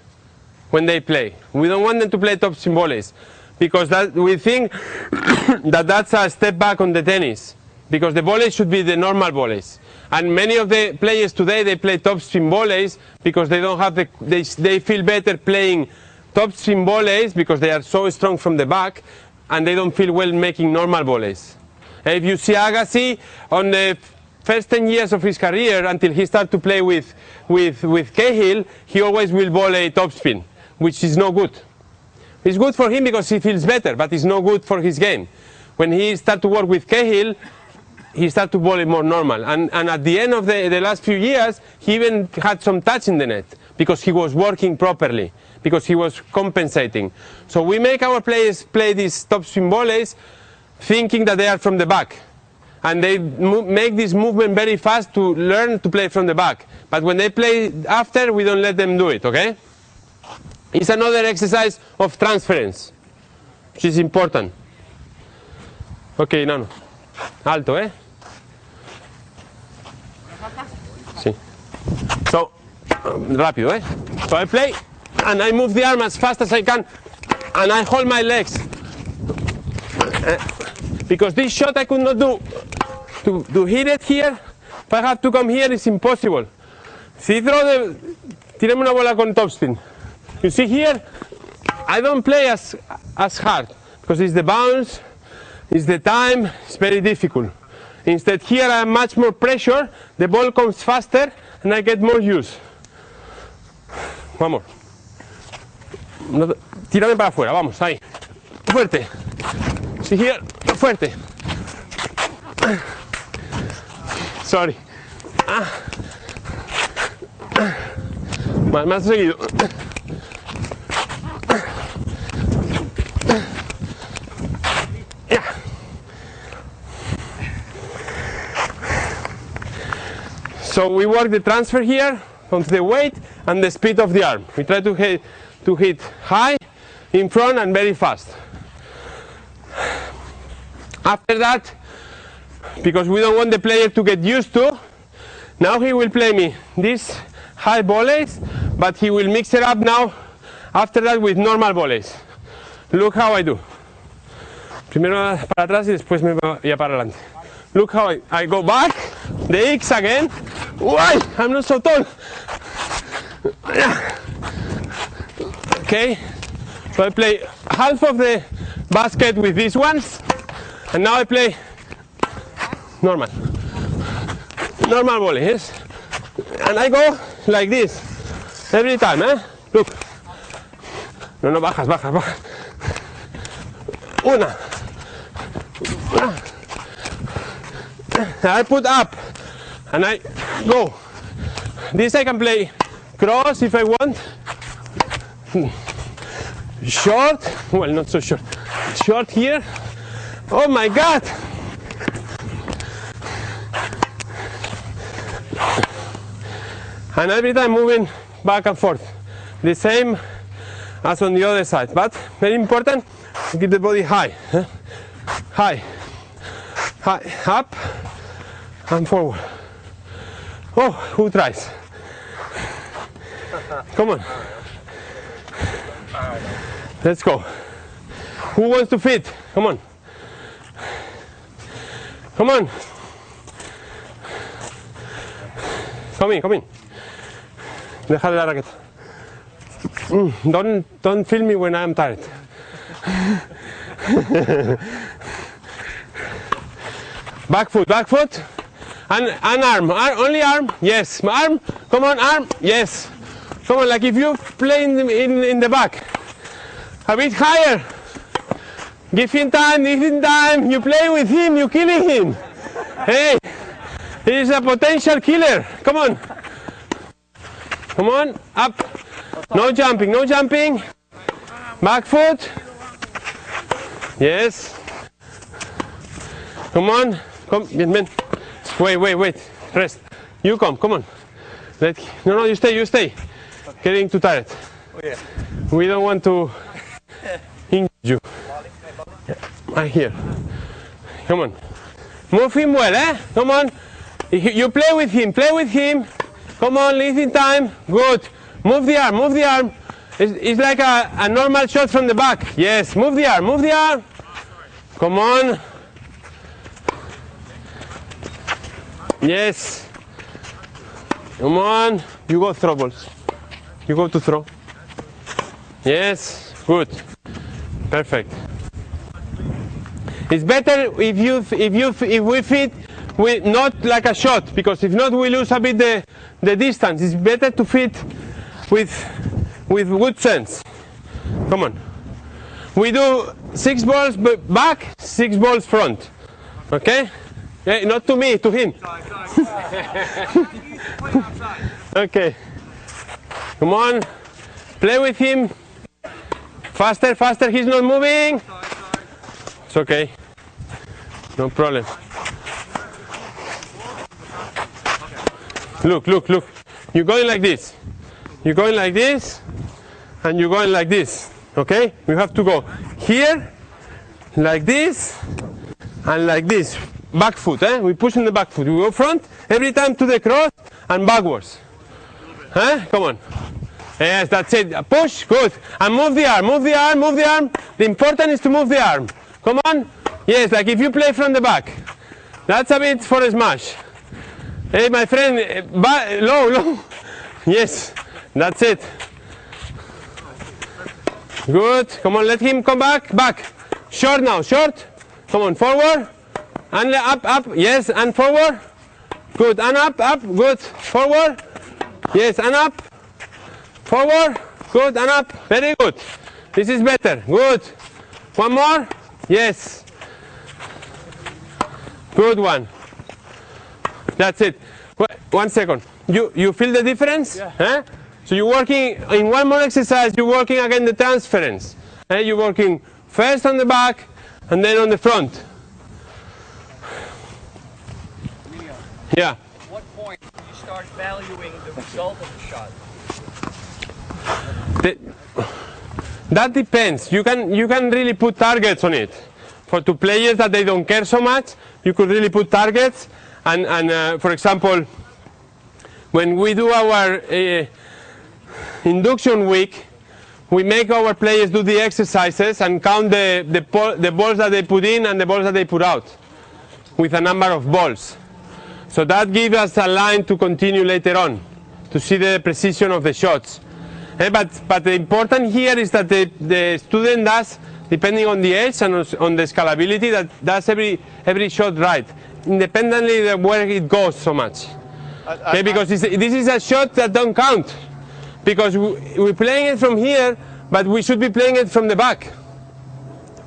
when they play. We don't want them to play top spin volleys, because we think that's a step back on the tennis, because the volleys should be the normal volleys. And many of the players today, they play top spin volleys because they don't have they feel better playing top spin volleys because they are so strong from the back, and they don't feel well making normal volleys. If you see Agassi, on the first 10 years of his career, until he started to play with Cahill, he always will volley topspin, which is no good. It's good for him because he feels better, but it's no good for his game. When he started to work with Cahill, he started to volley more normal. And at the end of the last few years, he even had some touch in the net, because he was working properly, because he was compensating. So we make our players play these topspin volleys thinking that they are from the back, and they make this movement very fast to learn to play from the back. But when they play after, we don't let them do it, okay? It's another exercise of transference, which is important. Okay, Nano. Alto, eh? Sí. So, rápido, eh? So I play, and I move the arm as fast as I can, and I hold my legs. Because this shot I could not do. To hit it here, if I have to come here, it's impossible. Si tirame una bola con topspin. You see here, I don't play as hard, because it's the bounce, it's the time, it's very difficult. Instead here I have much more pressure, the ball comes faster, and I get more use. One more. Tírame para afuera, vamos, ahí. Fuerte. See here, fuerte. Sorry. Más seguido. Yeah. So we work the transfer here onto the weight and the speed of the arm. We try to hit high, in front, and very fast. After that, because we don't want the player to get used to, now he will play me these high volleys, but he will mix it up now, after that, with normal volleys. Look how I do. Primero para atrás y después me voy para adelante. Look how I go back, the X again. Why? I'm not so tall. Okay, so I play half of the basket with these ones, and now I play normal volley, yes? And I go like this every time, eh? Look. No, bajas. Una. I put up, and I go. This I can play cross if I want. Short, well, not so short. Short here. Oh my God! And every time moving back and forth. The same as on the other side, but very important to keep the body high. High, up and forward. Oh, who tries? Come on. Let's go. Who wants to fit? Come on. Come on. Come in. Déjale la raqueta. Don't film me when I'm tired. Back foot, and arm. Only arm. Yes. Arm. Come on, arm. Yes. Come on, like if you play in the back. A bit higher. Give him time, you play with him, you're killing him. Hey, he's a potential killer. Come on. Come on, up. No jumping, no jumping. Back foot. Yes. Come on. Come, man. Wait. Rest. You come on. No, you stay. Getting too tired. Oh, yeah. We don't want to injure you. Right here. Come on. Move him well, eh? Come on. You play with him. Come on, leave in time. Good. Move the arm. It's like a normal shot from the back. Yes, move the arm. Come on. Yes. Come on. You go throw balls. You go to throw. Yes. Good. Perfect. It's better if we fit with not like a shot, because if not we lose a bit the distance. It's better to fit with good sense. Come on. We do 6 balls back, 6 balls front. Okay? Yeah, not to me, to him. Okay. Come on. Play with him. Faster. He's not moving. It's okay. No problem. Look. You're going like this. You're going like this. And you're going like this. Okay? We have to go here, like this, and like this. Back foot, eh? We push in the back foot. We go front every time to the cross and backwards. Huh? Come on. Yes, that's it. Push, good. And move the arm. The important is to move the arm. Come on. Yes, like if you play from the back. That's a bit for a smash. Hey, my friend, low. Yes, that's it. Good. Come on, let him come back. Short now, short. Come on, forward. And up. Yes, and forward. Good, and up. Good. Forward. Yes, and up. Forward. Good, and up. Very good. This is better. Good. One more. Yes. Good one. That's it. 1 second. You feel the difference? Yeah. Eh? So you're working, in one more exercise, you're working again the transference. You're working first on the back and then on the front. Yeah. At what point do you start valuing the result of the shot? That depends. You can really put targets on it. For two players that they don't care so much, you could really put targets. And for example, when we do our induction week, we make our players do the exercises and count the balls that they put in and the balls that they put out with a number of balls. So that gives us a line to continue later on to see the precision of the shots. But the important here is that the student does, depending on the age and on the scalability, that does every shot right, independently of where it goes so much. Okay, because this is a shot that don't count, because we're playing it from here, but we should be playing it from the back.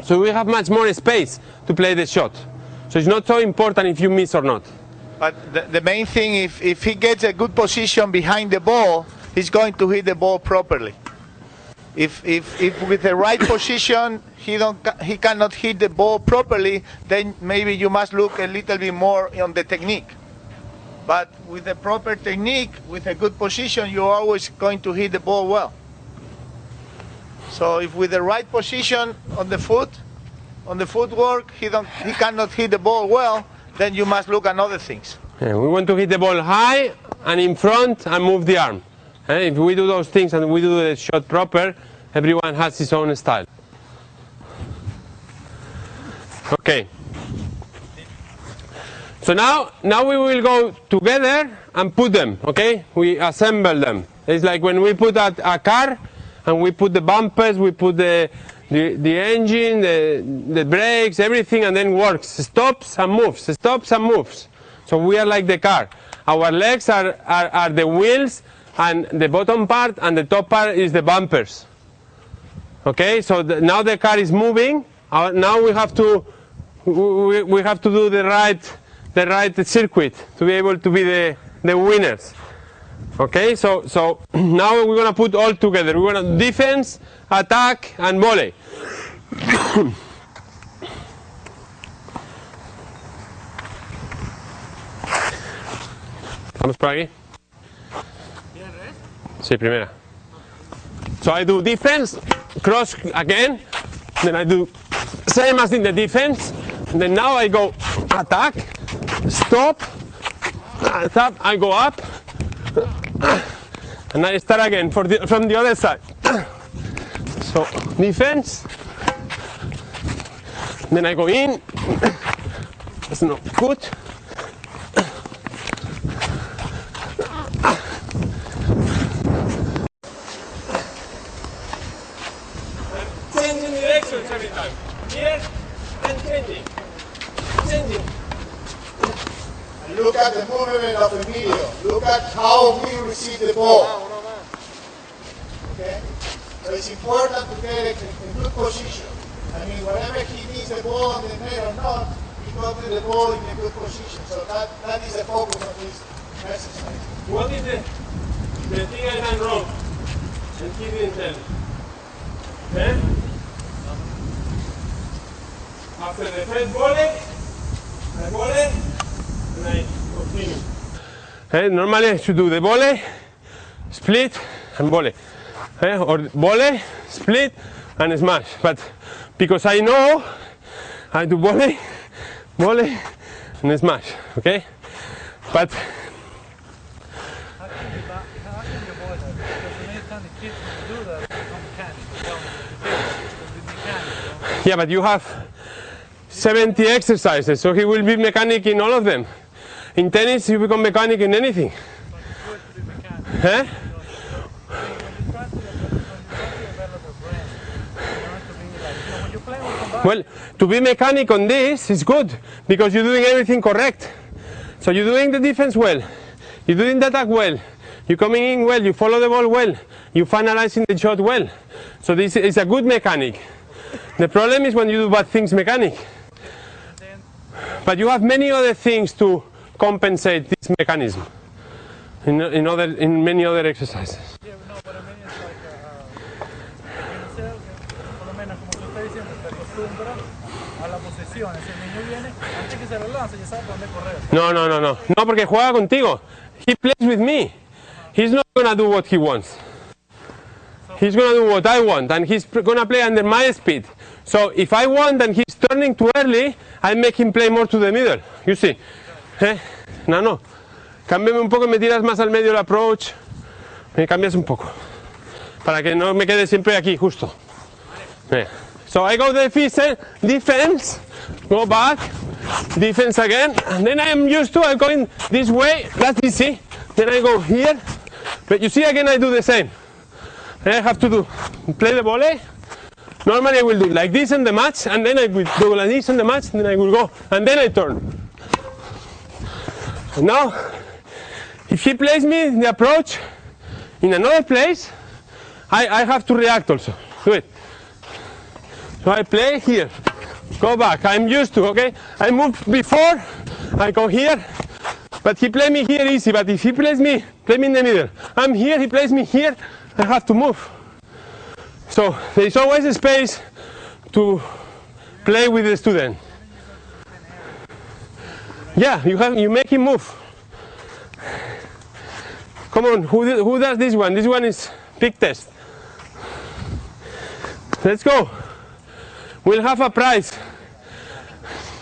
So we have much more space to play the shot. So it's not so important if you miss or not. But the main thing, if he gets a good position behind the ball, he's going to hit the ball properly. If with the right position he cannot hit the ball properly, then maybe you must look a little bit more on the technique. But with the proper technique, with a good position, you're always going to hit the ball well. So if with the right position on the footwork, he cannot hit the ball well, then you must look at other things. Yeah, we want to hit the ball high and in front and move the arm. If we do those things and we do the shot proper, everyone has his own style. Okay. So now we will go together and put them, okay? We assemble them. It's like when we put a car and we put the bumpers, we put the engine, the brakes, everything, and then works. Stops and moves. So we are like the car. Our legs are the wheels, and the bottom part and the top part is the bumpers. Okay, so now the car is moving. Now we have to do the right circuit to be able to be the winners. Okay, so now we're gonna put all together. We're gonna defense, attack, and volley. Vamos por aquí. Sí, primera. So I do defense, cross again, then I do same as in the defense, and then now I go attack, stop, tap, I go up, and I start again from the other side. So defense, then I go in, that's not good. Changing directions every time. Here and changing. And look at the movement of the video. Look at how we receive the ball. Okay? So it's important to get it in good position. I mean, whenever he needs the ball on the net or not, he got the ball in a good position. So that is the focus of this exercise. What is the thing I done wrong? And he didn't tell me. Okay? After the first volley, I volley, and I continue. Okay, normally I should do the volley, split, and volley. Okay? Or volley, split, and smash. But because I know, I do volley, volley, and smash. Okay? But How can you avoid that? Because many times the kids when do that, become mechanics. yeah, but you have 70 exercises, so he will be mechanic in all of them. In tennis, you become mechanic in anything. Huh? Well, to be mechanic on this is good because you're doing everything correct. So you're doing the defense well, you're doing the attack well, you're coming in well, you follow the ball well, you're finalizing the shot well. So this is a good mechanic. The problem is when you do bad things mechanic. But you have many other things to compensate this mechanism in many other exercises. Yeah, no, but I mean it's like por lo menos como tú estás diciendo, te acostumbras a la posesión. Si el niño viene, antes que se lo lance, ya sabe dónde correr. No. No, porque juega contigo. He plays with me. He's not gonna do what he wants. He's gonna do what I want, and he's gonna play under my speed. So if I want and he's turning too early, I make him play more to the middle. You see? No. Cámbiame un poco y me tiras más al medio el approach. Me cambias un poco. Para que no me quede siempre aquí, justo. So I go defense, go back, defense again, and then I am used to I'm going this way, that's easy. Then I go here, but you see again I do the same. I have to play the volley. Normally I will do like this in the match, and then I will do like this in the match, and then I will go, and then I turn. And now, if he plays me the approach in another place, I have to react also. Do it. So I play here, go back. I'm used to, okay? I move before, I go here, but he play me here easy. But if he plays me, play me in the middle. I'm here, he plays me here, I have to move. So there is always a space to play with the student. Yeah, you make him move. Come on, who does this one? This one is big test. Let's go. We'll have a prize.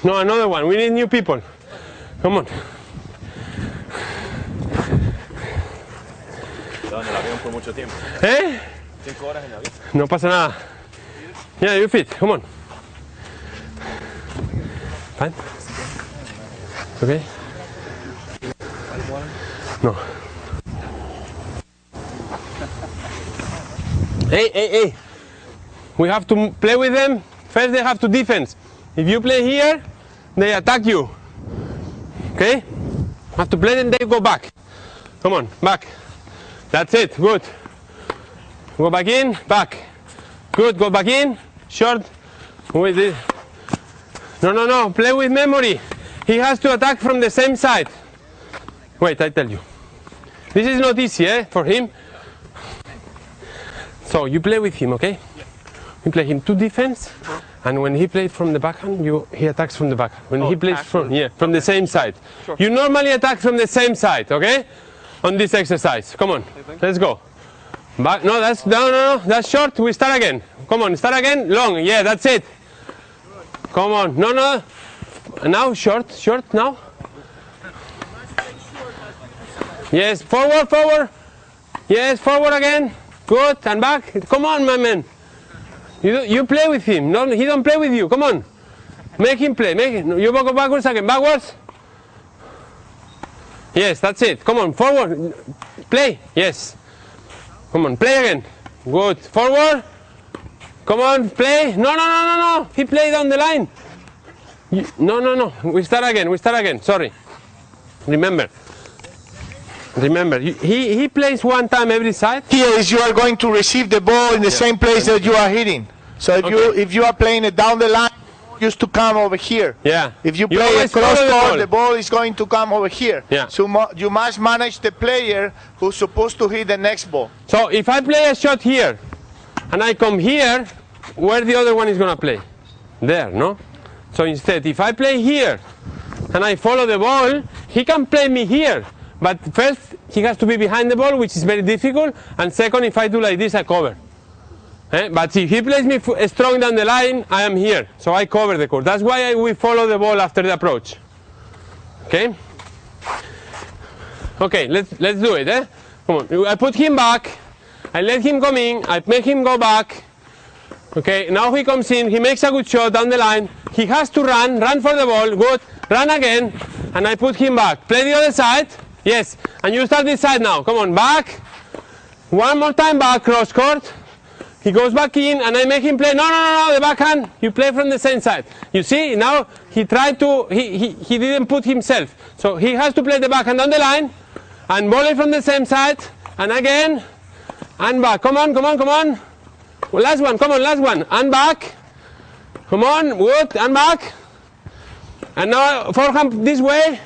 No, another one. We need new people. Come on. En el avión por mucho tiempo. 5 horas en avión. No pasa nada. Yeah, you fit. Come on. Fine. Okay. No. Hey. We have to play with them. First they have to defense. If you play here, they attack you. Okay? Have to play them, they go back. Come on, back. That's it. Good. Go back in, back. Good. Go back in. Short. With it. No. Play with memory. He has to attack from the same side. Wait, I tell you. This is not easy, for him. So you play with him, okay? You play him to defense, and when he plays from the backhand, he attacks from the backhand. When he plays from the same side. Sure. You normally attack from the same side, okay? On this exercise. Come on, let's go. Back. No, that's short. We start again. Come on, start again. Long. Yeah, that's it. Come on. No. Now short now. Yes, forward. Yes, forward again. Good, and back. Come on, my man. You play with him. No, he don't play with you. Come on. Make him play. You go backwards again. Backwards. Yes, that's it. Come on, forward. Play. Yes. Come on, play again. Good. Forward. Come on, play. No. He played down the line. No. We start again. Sorry. Remember, he plays one time every side. Here is you are going to receive the ball in the same place that you are hitting. So if you are playing it down the line, used to come over here. Yeah. If you play a cross court, the ball is going to come over here. Yeah. So you must manage the player who's supposed to hit the next ball. So if I play a shot here, and I come here, where the other one is going to play? There, no? So instead, if I play here, and I follow the ball, he can play me here. But first, he has to be behind the ball, which is very difficult. And second, if I do like this, I cover. But if he plays me strong down the line, I am here. So I cover the court. That's why we follow the ball after the approach. Okay? Okay, let's do it. Come on. I put him back. I let him come in. I make him go back. Okay, now he comes in. He makes a good shot down the line. He has to run for the ball. Good. Run again. And I put him back. Play the other side. Yes. And you start this side now. Come on, back. One more time back, cross court. He goes back in, and I make him play. No, the backhand. You play from the same side. You see, now he tried to, he didn't put himself. So he has to play the backhand on the line, and volley from the same side, and again, and back. Come on. Well, last one, come on, last one. And back. Come on, good, and back. And now forehand this way.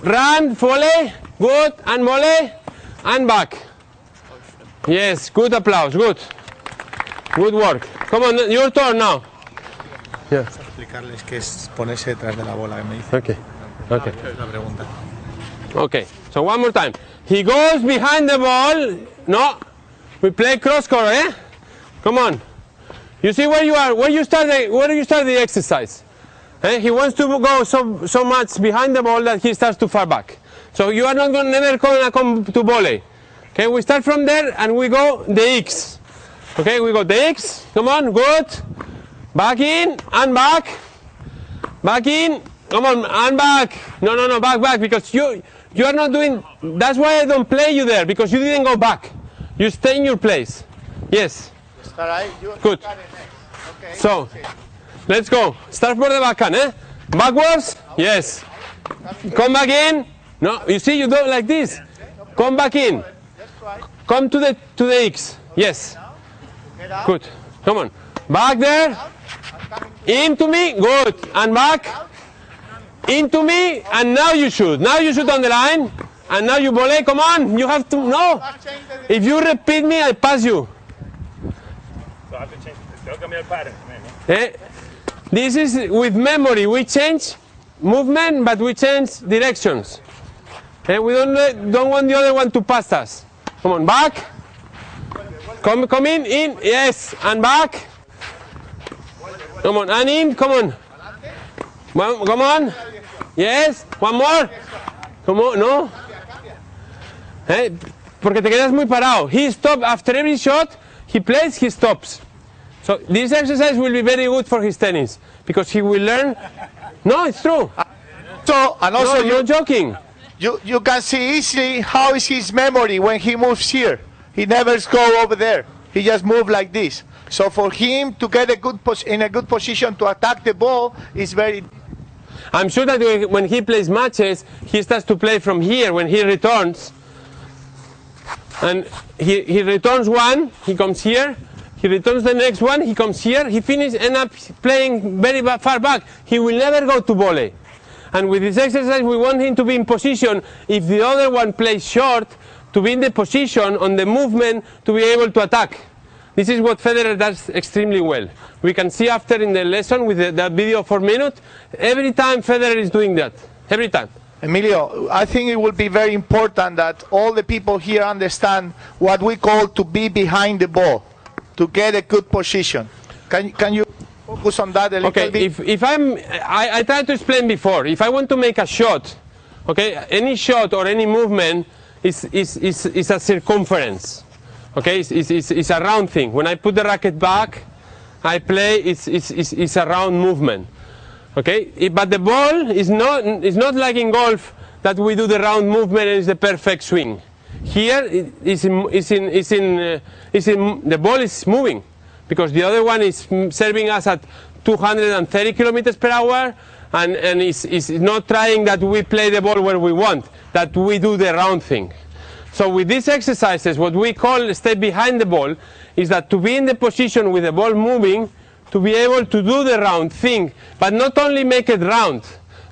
Run, volley, good, and volley, and back. Yes, good applause, good. Good work. Come on, your turn now. Yeah. Explicarles qué es ponerse detrás de la bola que me dice. Okay. La pregunta. Okay. So one more time. He goes behind the ball. No. We play cross court, Come on. You see where you are. Where do you start the exercise? He wants to go so much behind the ball that he starts too far back. So you are not never going to come to volley. Okay, we start from there and we go the X. Okay, we go the X. Come on, good. Back in and back. Back in. Come on, and back. No, back, because you are not doing. That's why I don't play you there, because you didn't go back. You stay in your place. Yes. Good. Okay. So, let's go. Start for the backhand, Backwards. Yes. Come back in. No, you see, you do it like this. Come back in. Come to the X. Yes. Good. Come on. Back there. Into me. Good. And back. Into me. And now you shoot. Now you shoot on the line. And now you volley. Come on. You have to. No. If you repeat me, I pass you. So I have to change. Tengo que cambiar el pattern. This is with memory. We change movement, but we change directions. We don't want the other one to pass us. Come on, back. Come in, yes, and back. Come on, and in, come on. Come on. Yes, one more. Come on, no. Porque te quedas muy parado. He stops after every shot. He plays, he stops. So this exercise will be very good for his tennis, because he will learn. No, it's true. So, and also no, you're joking. You can see easily how is his memory when he moves here. He never go over there. He just moves like this. So for him to get in a good position to attack the ball is very. I'm sure that when he plays matches, he starts to play from here when he returns. and he returns one, he comes here, he returns the next one, he comes here, he finishes, end up playing very far back. He will never go to volley. And with this exercise, we want him to be in position, if the other one plays short, to be in the position on the movement to be able to attack. This is what Federer does extremely well. We can see after in the lesson with that video of 4 minutes, every time Federer is doing that, every time. Emilio, I think it will be very important that all the people here understand what we call to be behind the ball, to get a good position. Can you focus on that a little bit? Okay, I tried to explain before, if I want to make a shot, okay, any shot or any movement is a circumference. Okay, it's a round thing. When I put the racket back, I play. It's a round movement. Okay, but the ball is not like in golf that we do the round movement and it's the perfect swing. Here, the ball is moving because the other one is serving us at 230 kilometers per hour, and it's not trying that we play the ball where we want, that we do the round thing. So with these exercises, what we call stay behind the ball is that to be in the position with the ball moving, to be able to do the round thing, but not only make it round.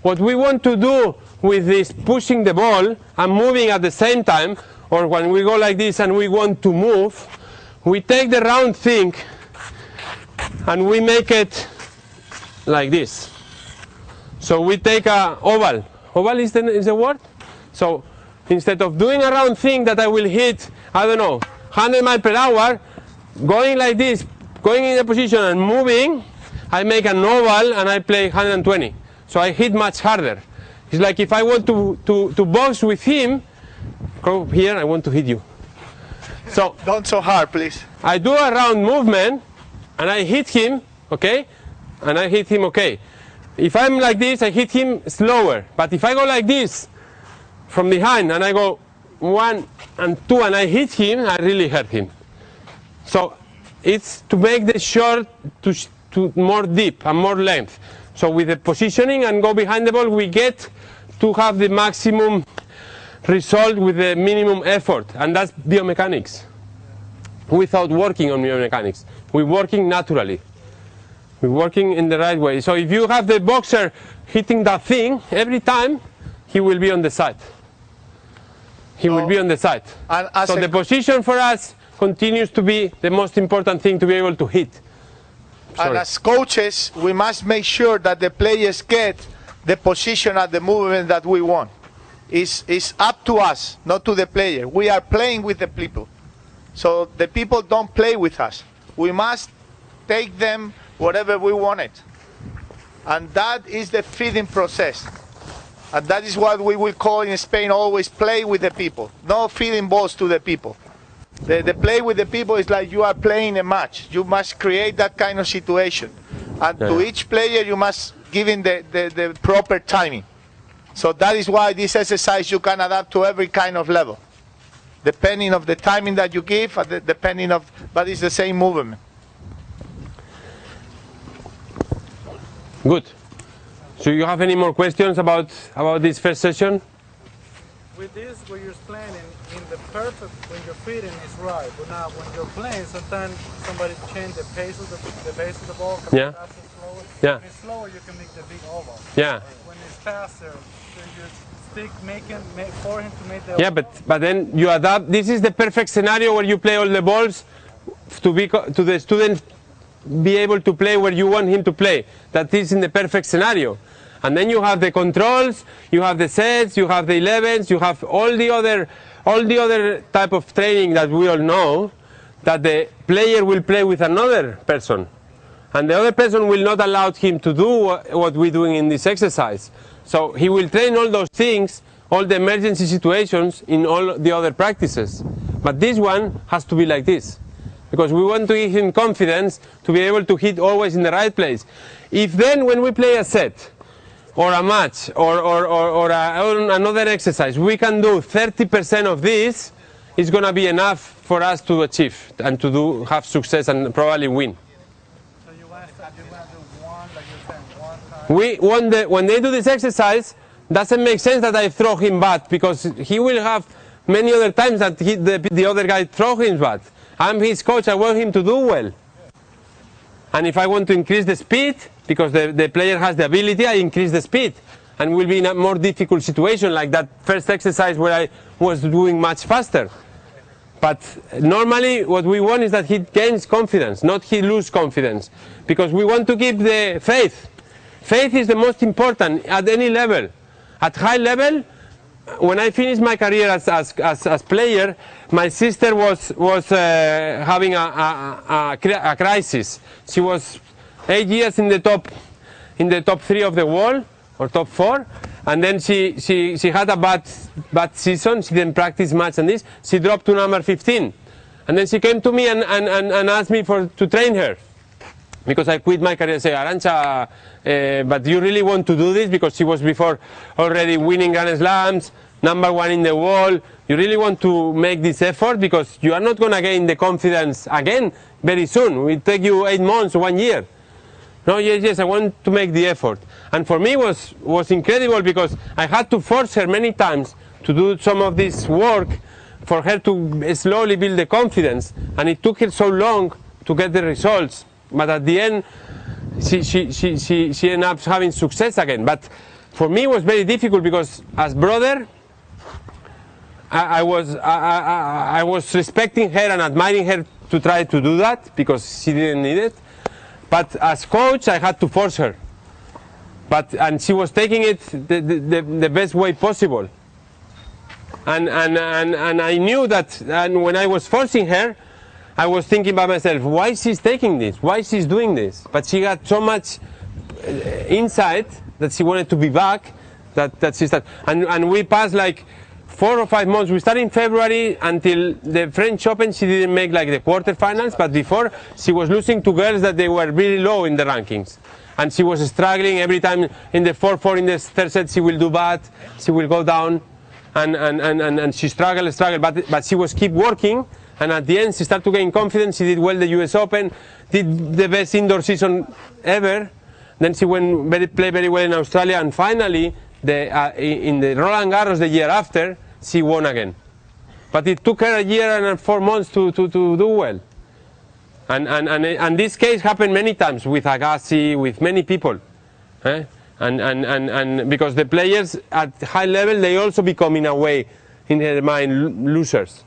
What we want to do with this pushing the ball and moving at the same time, or when we go like this and we want to move, we take the round thing and we make it like this. So we take a oval. Oval is the word? So instead of doing a round thing that I will hit, I don't know, 100 miles per hour, going like this, going in the position and moving, I make an oval and I play 120. So I hit much harder. It's like if I want to box with him, go here, I want to hit you. So don't so hard, please. I do a round movement and I hit him, okay? And I hit him, okay. If I'm like this, I hit him slower. But if I go like this, from behind, and I go 1 and 2 and I hit him, I really hurt him. So it's to make the shot to more deep and more length. So with the positioning and go behind the ball, we get to have the maximum result with the minimum effort, and that's biomechanics. Without working on biomechanics, we're working naturally. We're working in the right way. So if you have the boxer hitting that thing every time, he will be on the side. He will be on the side. So the position for us continues to be the most important thing to be able to hit. And as coaches, we must make sure that the players get the position at the movement that we want. It's up to us, not to the player. We are playing with the people. So the people don't play with us. We must take them whatever we want it. And that is the feeding process. And that is what we will call in Spain always play with the people. No feeding balls to the people. The play with the people is like you are playing a match. You must create that kind of situation. And to each player you must give him the proper timing. So that is why this exercise you can adapt to every kind of level. Depending of the timing that you give, but it's the same movement. Good. So you have any more questions about this first session? With this, what you're explaining, in the perfect, when your feeding is right, but now when you're playing, sometimes somebody change the pace of the ball, yeah. Faster, slower. Yeah. When it's slower, you can make the big oval. Yeah. When it's faster, so you stick for him to make the yeah, oval. but then you adapt. This is the perfect scenario where you play all the balls to the student be able to play where you want him to play. That is in the perfect scenario. And then you have the controls, you have the sets, you have the 11s, you have all the other type of training that we all know, that the player will play with another person. And the other person will not allow him to do what we're doing in this exercise. So he will train all those things, all the emergency situations in all the other practices. But this one has to be like this. Because we want to give him confidence to be able to hit always in the right place. If then when we play a set, or a match, or another exercise, we can do 30% of this, it's going to be enough for us to achieve and to have success and probably win. So you want to do one, like you're saying, one time? When they do this exercise, doesn't make sense that I throw him back, because he will have many other times that the other guy throw him bad. I'm his coach, I want him to do well. And if I want to increase the speed, because the player has the ability, I increase the speed. And we'll be in a more difficult situation, like that first exercise where I was doing much faster. But normally what we want is that he gains confidence, not he lose confidence. Because we want to keep the faith. Faith is the most important at any level. At high level, when I finished my career as player, my sister was having a crisis. She was 8 years in the top 3 of the world, or top 4, and then she had a bad season. She didn't practice much and this. She dropped to number 15, and then she came to me and asked me to train her, because I quit my career. I say, Arantxa, but you really want to do this, because she was before already winning Grand Slams, #1 in the world. You really want to make this effort, because you are not going to gain the confidence again very soon. It will take you 8 months, 1 year. No, yes, I want to make the effort. And for me was incredible, because I had to force her many times to do some of this work for her to slowly build the confidence. And it took her so long to get the results. But at the end, she ended up having success again. But for me it was very difficult, because as brother, I was respecting her and admiring her to try to do that, because she didn't need it. But as coach, I had to force her. And she was taking it the best way possible. And I knew that, and when I was forcing her, I was thinking by myself, why she's taking this? Why she's doing this? But she got so much insight that she wanted to be back, that she started. And we passed like 4 or 5 months. We started in February until the French Open. She didn't make like the quarterfinals, but before she was losing to girls that they were really low in the rankings. And she was struggling every time in the 4-4 in the third set. She will do bad. She will go down, and she struggled, but she was keep working. And at the end, she started to gain confidence. She did well the US Open, did the best indoor season ever. Then she played very well in Australia, and finally, in the Roland Garros the year after, she won again. But it took her 1 year and 4 months to do well. And this case happened many times with Agassi, with many people. And because the players at high level, they also become in a way, in their mind, losers.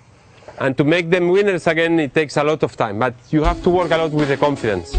And to make them winners again, it takes a lot of time. But you have to work a lot with the confidence.